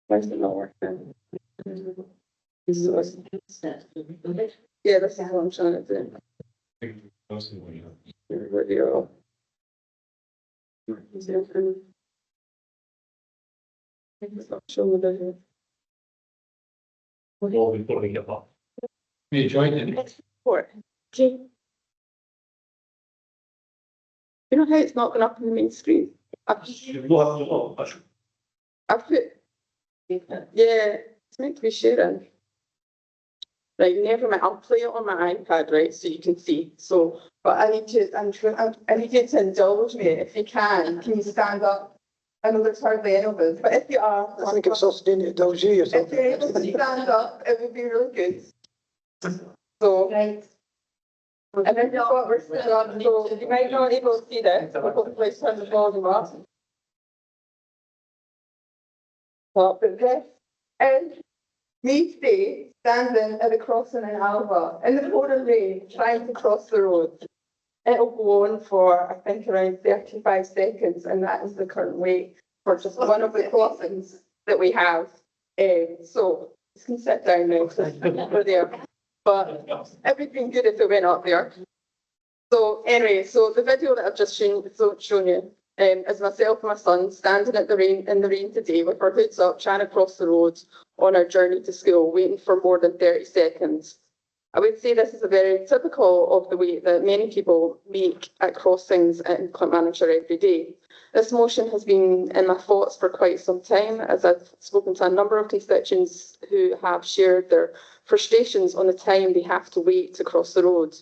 Why is it not working? Yeah, this is what I'm trying to do. Video. It's not showing the video. You joined it. You know how it's not going up on the main screen? I've put, yeah, it's meant to be sharing. Right, never mind, I'll play it on my iPad, right, so you can see. So, but I need you, I need you to indulge me if you can. Can you stand up? I know there's hardly any of us, but if you are. I think it's also doing it indulge you. If you're able to stand up, it would be really good. So. Right. And then just what we're stood on, so you might not be able to see this, but hopefully turn the volume up. But this is me today, standing at the crossing in Alva, in the pouring rain, trying to cross the road. It'll go on for, I think, around 35 seconds, and that is the current wait for just one of the crossings that we have. So, you can sit down now, over there. But it would be good if it went up there. So anyway, so the video that I've just shown you is myself and my son standing in the rain today with our hoods up, trying to cross the road on our journey to school, waiting for more than 30 seconds. I would say this is a very typical of the way that many people make at crossings in Clackmannanshire every day. This motion has been in my thoughts for quite some time, as I've spoken to a number of constituents who have shared their frustrations on the time they have to wait to cross the road.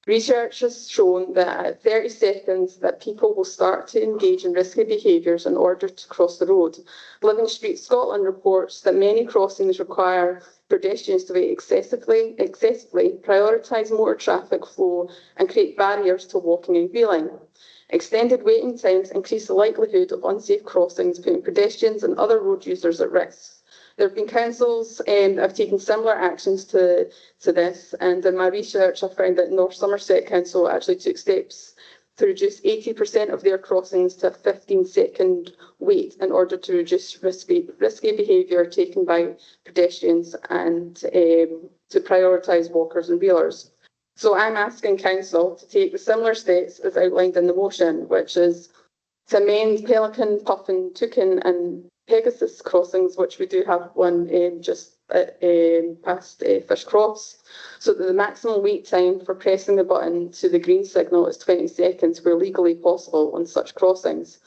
Research has shown that at 30 seconds that people will start to engage in risky behaviours in order to cross the road. Living Street Scotland reports that many crossings require pedestrians to wait excessively, prioritise motor traffic flow and create barriers to walking and wheeling. Extended waiting times increase the likelihood of unsafe crossings, putting pedestrians and other road users at risk. There have been councils that have taken similar actions to this, and in my research I found that North Somerset Council actually took steps to reduce 80% of their crossings to a 15-second wait in order to reduce risky behaviour taken by pedestrians and to prioritise walkers and wheelers. So I'm asking Council to take the similar steps as outlined in the motion, which is to amend Pelican, Puffin, Toucan and Pegasus crossings, which we do have one just past Fish Cross, so that the maximum wait time for pressing the button to the green signal is 20 seconds where legally possible on such crossings,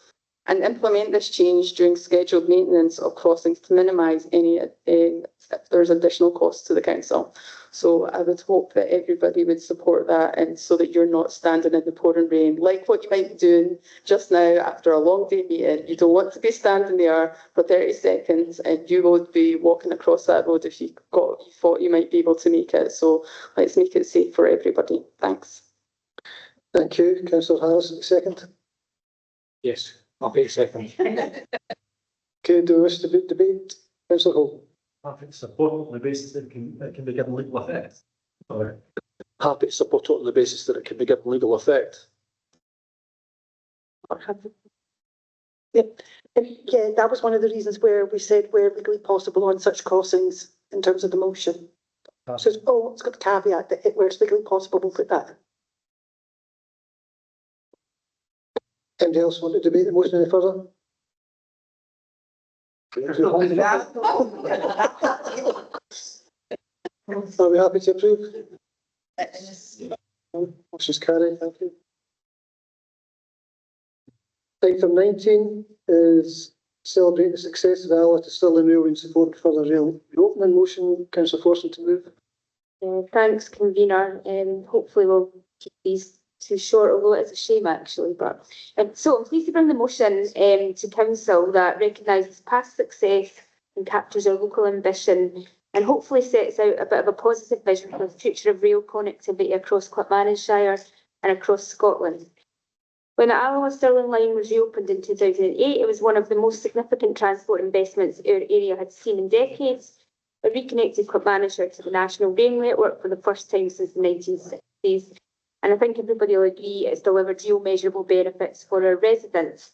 and implement this change during scheduled maintenance of crossings to minimise any if there's additional costs to the council. So I would hope that everybody would support that, and so that you're not standing in the pouring rain like what you might be doing just now after a long day meeting. You don't want to be standing there for 30 seconds, and you would be walking across that road if you thought you might be able to make it. So let's make it safe for everybody. Thanks. Thank you. Councillor Harris, second. Yes, I'll be second. Okay, do we wish to debate? Councillor Hall. Happy to support on the basis that it can be given legal effect. Happy to support it on the basis that it can be given legal effect. Yep. Yeah, that was one of the reasons where we said where legally possible on such crossings in terms of the motion. So it's got the caveat that where it's legally possible, we'll put that. Anybody else want to debate the motion any further? Are we happy to approve? Motion's carried, thank you. Item 19 is celebrate the success of Alva to Stirling Railway in support of further rail reopening. Motion, Councillor Forson to move. Thanks, convener. Hopefully we'll keep these too short, although it's a shame actually. But so I'm pleased to bring the motion to council that recognises past success and captures our local ambition, and hopefully sets out a bit of a positive vision for the future of rail connectivity across Clackmannanshire and across Scotland. When the Alloa Stirling line was reopened in 2008, it was one of the most significant transport investments our area had seen in decades. It reconnected Clackmannanshire to the national rail network for the first time since the 1960s. And I think everybody will agree it's delivered real measurable benefits for our residents.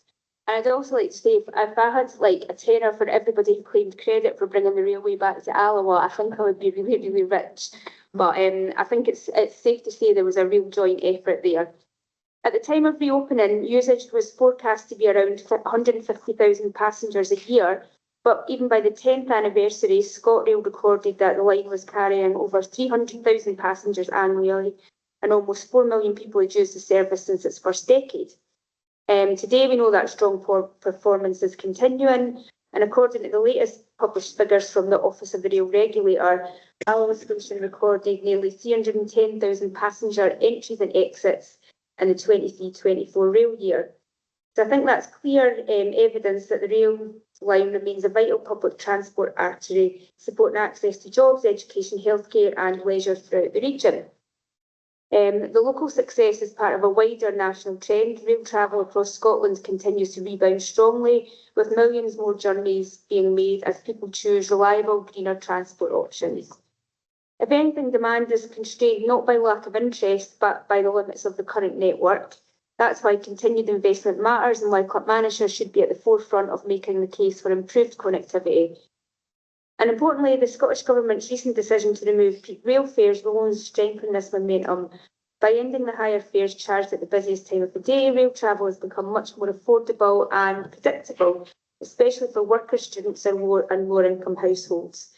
And I'd also like to say, if I had like a tenner for everybody who claimed credit for bringing the railway back to Alloa, I think I would be really, really rich. But I think it's safe to say there was a real joint effort there. At the time of reopening, usage was forecast to be around 150,000 passengers a year. But even by the 10th anniversary, ScotRail recorded that the line was carrying over 300,000 passengers annually, and almost 4 million people had used the service since its first decade. Today we know that strong performance is continuing, And according to the latest published figures from the Office of the Rail Regulator, Alloa Station recorded nearly 310,000 passenger entries and exits in the 23-24 rail year. So I think that's clear evidence that the rail line remains a vital public transport artery, supporting access to jobs, education, healthcare and leisure throughout the region. The local success is part of a wider national trend. Rail travel across Scotland continues to rebound strongly, with millions more journeys being made as people choose reliable, greener transport options. If anything, demand is constrained not by lack of interest, but by the limits of the current network. That's why continued investment matters and why Clackmannanshire should be at the forefront of making the case for improved connectivity. And importantly, the Scottish Government's recent decision to remove peak rail fares will only strengthen this momentum. By ending the higher fares charged at the busiest time of the day, rail travel has become much more affordable and predictable, especially for workers, students and lower income households.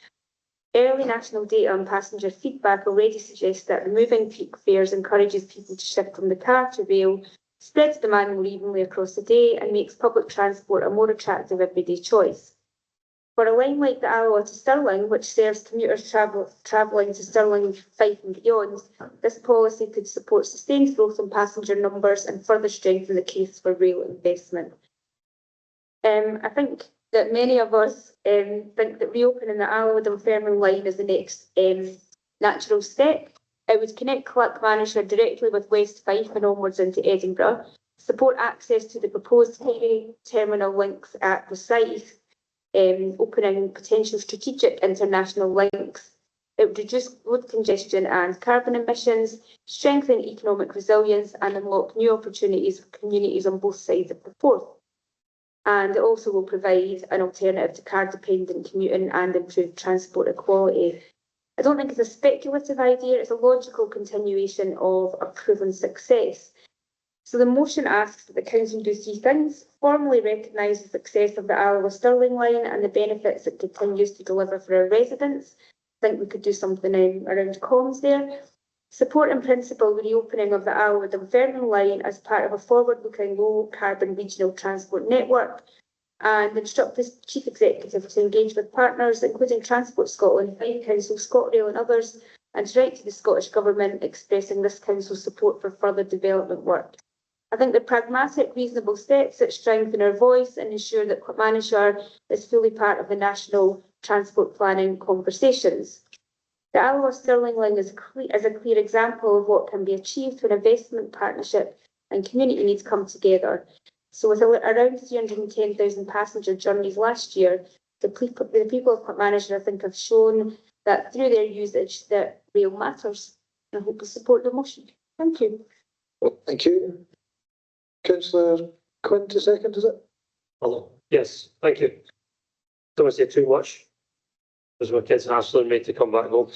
Early national data on passenger feedback already suggests that removing peak fares encourages people to shift from the car to rail, spreads demand more evenly across the day and makes public transport a more attractive everyday choice. For a line like the Alloa to Stirling, which serves commuters travelling to Stirling, Fife and beyond, this policy could support sustained growth in passenger numbers and further strengthen the case for rail investment. I think that many of us think that reopening the Alloa-Dunfermline line is the next natural step. It would connect Clackmannanshire directly with West Fife and onwards into Edinburgh, support access to the proposed ferry terminal links at the site, opening potential strategic international links. It would reduce road congestion and carbon emissions, strengthen economic resilience and unlock new opportunities for communities on both sides of the Forth. And it also will provide an alternative to car-dependent commuting and improve transport equality. I don't think it's a speculative idea, it's a logical continuation of a proven success. So the motion asks that the Council do three things: formally recognise the success of the Alloa Stirling line and the benefits it continues to deliver for our residents. I think we could do something around comms there. Support in principle the reopening of the Alloa Dunfermline line as part of a forward-looking low-carbon regional transport network, and instruct the Chief Executive to engage with partners, including Transport Scotland, Fife Council, ScotRail and others, and to write to the Scottish Government expressing this Council's support for further development work. I think the pragmatic, reasonable steps that strengthen our voice and ensure that Clackmannanshire is fully part of the national transport planning conversations. The Alloa Stirling line is a clear example of what can be achieved when investment, partnership and community needs come together. So with around 310,000 passenger journeys last year, the people of Clackmannanshire, I think, have shown that through their usage that rail matters. I hope you support the motion. Thank you. Thank you. Councillor Quinn to second, is it? Hello. Yes, thank you. Don't want to say too much, because my kids in Ashland made to come back home.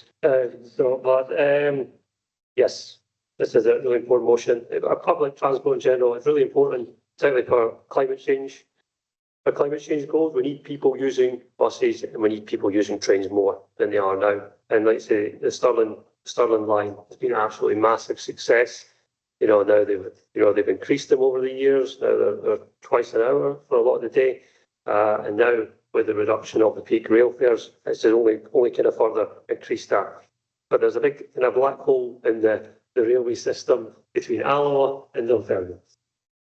Yes, this is a really important motion. Public transport in general is really important, particularly for climate change. For climate change goals, we need people using buses and we need people using trains more than they are now. And like I say, the Stirling line has been an absolutely massive success. Now they've increased them over the years. Now they're twice an hour for a lot of the day, and now with the reduction of the peak rail fares, it's only kind of further increased that. But there's a big kind of black hole in the railway system between Alloa and Dunfermline,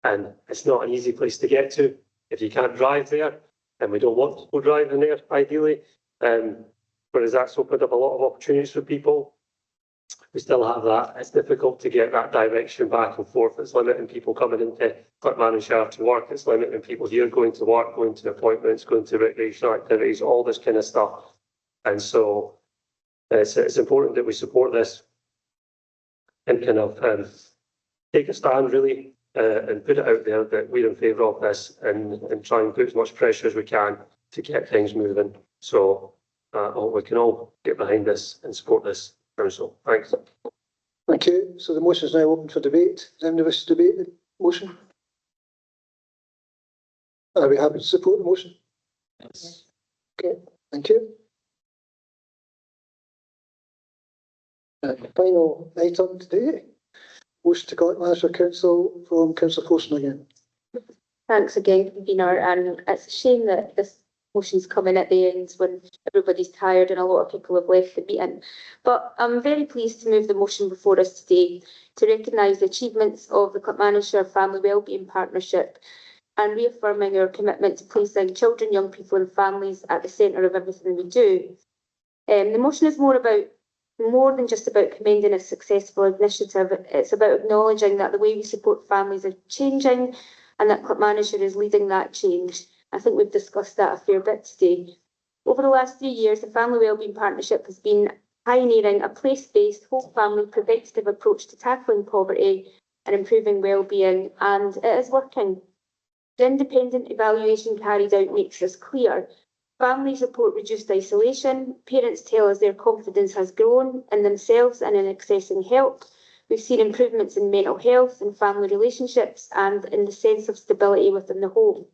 and it's not an easy place to get to if you can't drive there, and we don't want people driving there ideally. Whereas that's opened up a lot of opportunities for people. We still have that. It's difficult to get that direction back and forth. It's limiting people coming into Clackmannanshire to work. It's limiting people here going to work, going to appointments, going to recreational activities, all this kind of stuff. And so it's important that we support this and kind of take a stand really and put it out there that we're in favour of this and try and put as much pressure as we can to get things moving. So I hope we can all get behind this and support this. Council. Thanks. Thank you. So the motion is now open for debate. Does anyone wish to debate the motion? Are we happy to support the motion? Yes. Okay, thank you. Final item today. Motion to Clackmannanshire Council from Councillor Forson again. Thanks again, convener. And it's a shame that this motions come in at the end when everybody's tired and a lot of people have left the meeting. But I'm very pleased to move the motion before us today to recognise the achievements of the Clackmannanshire Family Wellbeing Partnership and reaffirming our commitment to placing children, young people and families at the centre of everything we do. The motion is more than just about commending a successful initiative. It's about acknowledging that the way we support families are changing and that Clackmannanshire is leading that change. I think we've discussed that a fair bit today. Over the last 3 years, the Family Wellbeing Partnership has been pioneering a place-based, whole family preventative approach to tackling poverty and improving wellbeing, and it is working. The independent evaluation carried out makes this clear. Families report reduced isolation. Parents tell us their confidence has grown in themselves and in accessing help. We've seen improvements in mental health and family relationships and in the sense of stability within the home.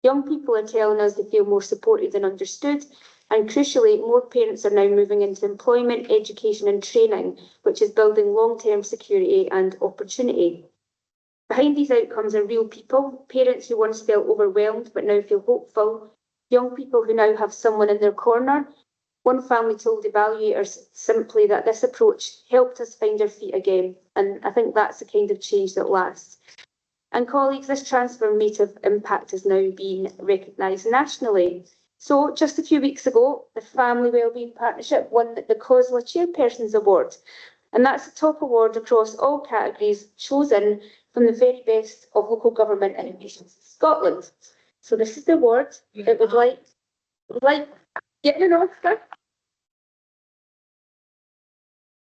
Young people are telling us they feel more supported and understood, and crucially, more parents are now moving into employment, education and training, which is building long-term security and opportunity. Behind these outcomes are real people, parents who once felt overwhelmed but now feel hopeful, young people who now have someone in their corner. One family told evaluators simply that this approach helped us find our feet again, and I think that's the kind of change that lasts. And colleagues, this transformative impact is now being recognised nationally. So just a few weeks ago, the Family Wellbeing Partnership won the COSLA Chairpersons Award, and that's the top award across all categories chosen from the very best of local government innovations in Scotland. So this is the award. It would like getting an Oscar.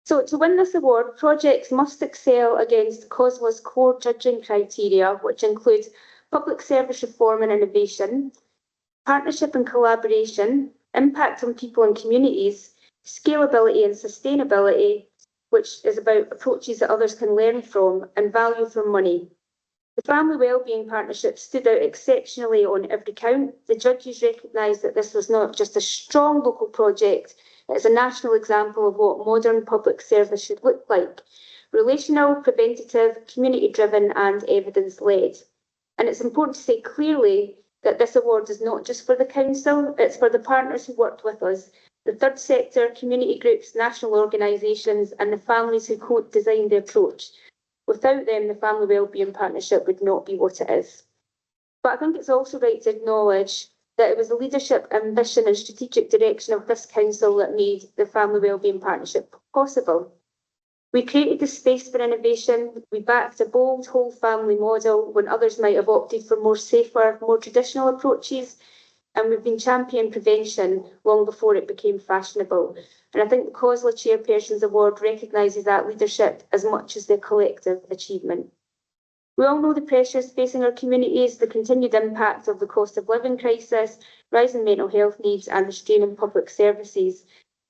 So to win this award, projects must excel against COSLA's core judging criteria, which include public service reform and innovation, partnership and collaboration, impact on people and communities, scalability and sustainability, which is about approaches that others can learn from, and value for money. The Family Wellbeing Partnership stood out exceptionally on every count. The judges recognised that this was not just a strong local project, it's a national example of what modern public service should look like: relational, preventative, community-driven and evidence-led. And it's important to say clearly that this award is not just for the council, it's for the partners who worked with us, the third sector, community groups, national organisations and the families who co-designed the approach. Without them, the Family Wellbeing Partnership would not be what it is. But I think it's also right to acknowledge that it was the leadership, ambition and strategic direction of this council that made the Family Wellbeing Partnership possible. We created the space for innovation, we backed a bold whole family model when others might have opted for more safer, more traditional approaches, and we've been championing prevention long before it became fashionable. And I think the COSLA Chairpersons Award recognises that leadership as much as their collective achievement. We all know the pressures facing our communities, the continued impact of the cost of living crisis, rising mental health needs and the strain on public services.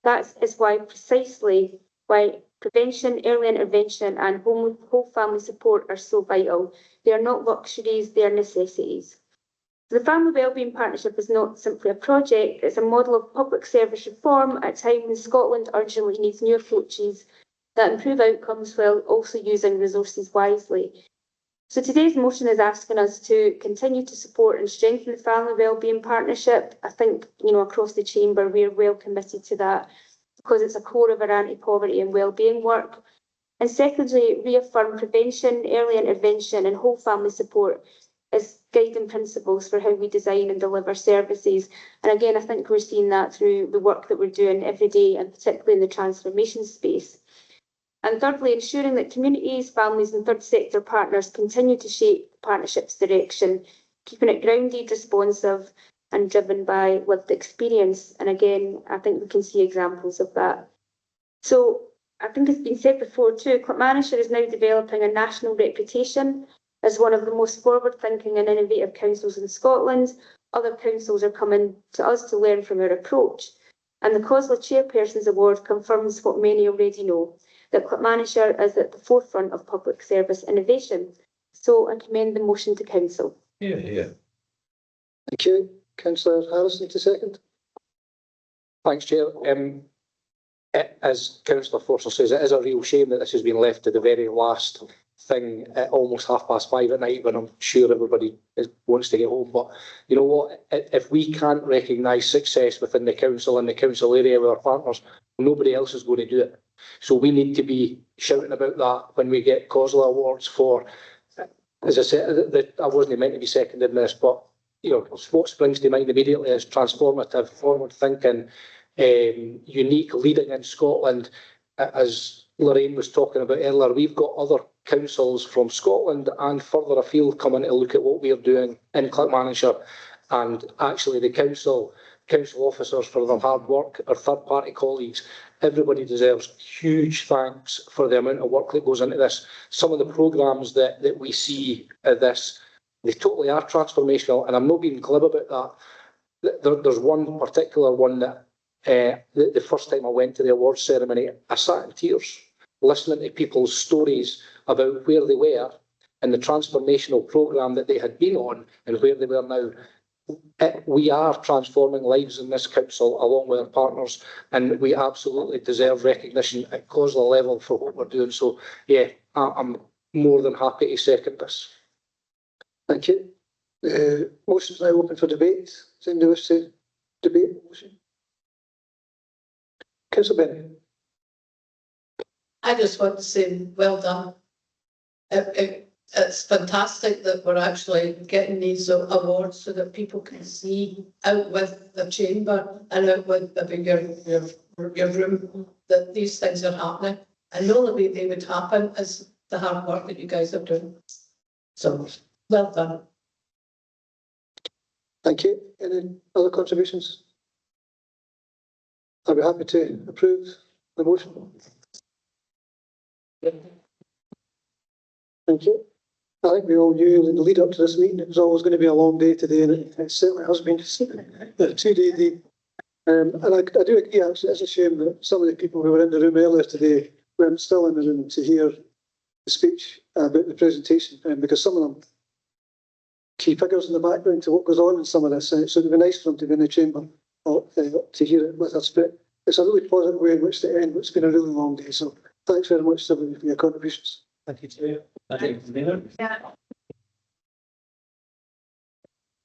That is precisely why prevention, early intervention and whole family support are so vital. They are not luxuries, they are necessities. The Family Wellbeing Partnership is not simply a project, it's a model of public service reform at a time when Scotland urgently needs new approaches that improve outcomes while also using resources wisely. So today's motion is asking us to continue to support and strengthen the Family Wellbeing Partnership. I think, across the chamber, we're well committed to that because it's a core of our anti-poverty and wellbeing work. And secondly, reaffirm prevention, early intervention and whole family support as guiding principles for how we design and deliver services. And again, I think we're seeing that through the work that we're doing every day, and particularly in the transformation space. And thirdly, ensuring that communities, families and third sector partners continue to shape the partnership's direction, keeping it grounded, responsive and driven by lived experience. And again, I think we can see examples of that. So I think it's been said before too, Clackmannanshire is now developing a national reputation as one of the most forward-thinking and innovative councils in Scotland. Other councils are coming to us to learn from our approach. And the COSLA Chairpersons Award confirms what many already know, that Clackmannanshire is at the forefront of public service innovation. So I commend the motion to council. Yeah. Thank you. Councillor Harrison to second. Thanks, Chair. As Councillor Forster says, it is a real shame that this has been left to the very last thing at almost 5:30 at night when I'm sure everybody wants to get home. But you know what? If we can't recognise success within the council and the council area with our partners, nobody else is going to do it. So we need to be shouting about that when we get COSLA awards for, as I said, I wasn't meant to be seconding this, but you know, what springs to mind immediately is transformative, forward-thinking, unique leading in Scotland. As Lorraine was talking about earlier, we've got other councils from Scotland and further afield coming to look at what we're doing in Clackmannanshire, and actually the council officers for their hard work, our third-party colleagues, everybody deserves huge thanks for the amount of work that goes into this. Some of the programmes that we see this, they totally are transformational, and I'm not being glib about that. There's one particular one that the first time I went to the awards ceremony, I sat in tears listening to people's stories about where they were and the transformational programme that they had been on and where they were now. We are transforming lives in this council along with our partners, and we absolutely deserve recognition at COSLA level for what we're doing. So, yeah, I'm more than happy to second this. Thank you. Motion is now open for debate. Does anybody wish to debate the motion? Councillor Bennett. I just want to say, well done. It's fantastic that we're actually getting these awards so that people can see out with the chamber and out with your room that these things are happening. And the only way they would happen is the hard work that you guys are doing. So, well done. Thank you. Any other contributions? I'll be happy to approve the motion. Thank you. I think we all knew in the lead up to this meeting it was always going to be a long day today, and it certainly has been a 2-day day. And I do agree, actually, it's a shame that some of the people who were in the room earlier today weren't still in the room to hear the speech about the presentation, because some of them key figures in the background to what goes on in some of this. So it would be nice for them to be in the chamber to hear it with us. But it's a really positive way in which to end what's been a really long day. So thanks very much, everybody, for your contributions. Thank you, Chair. Thank you.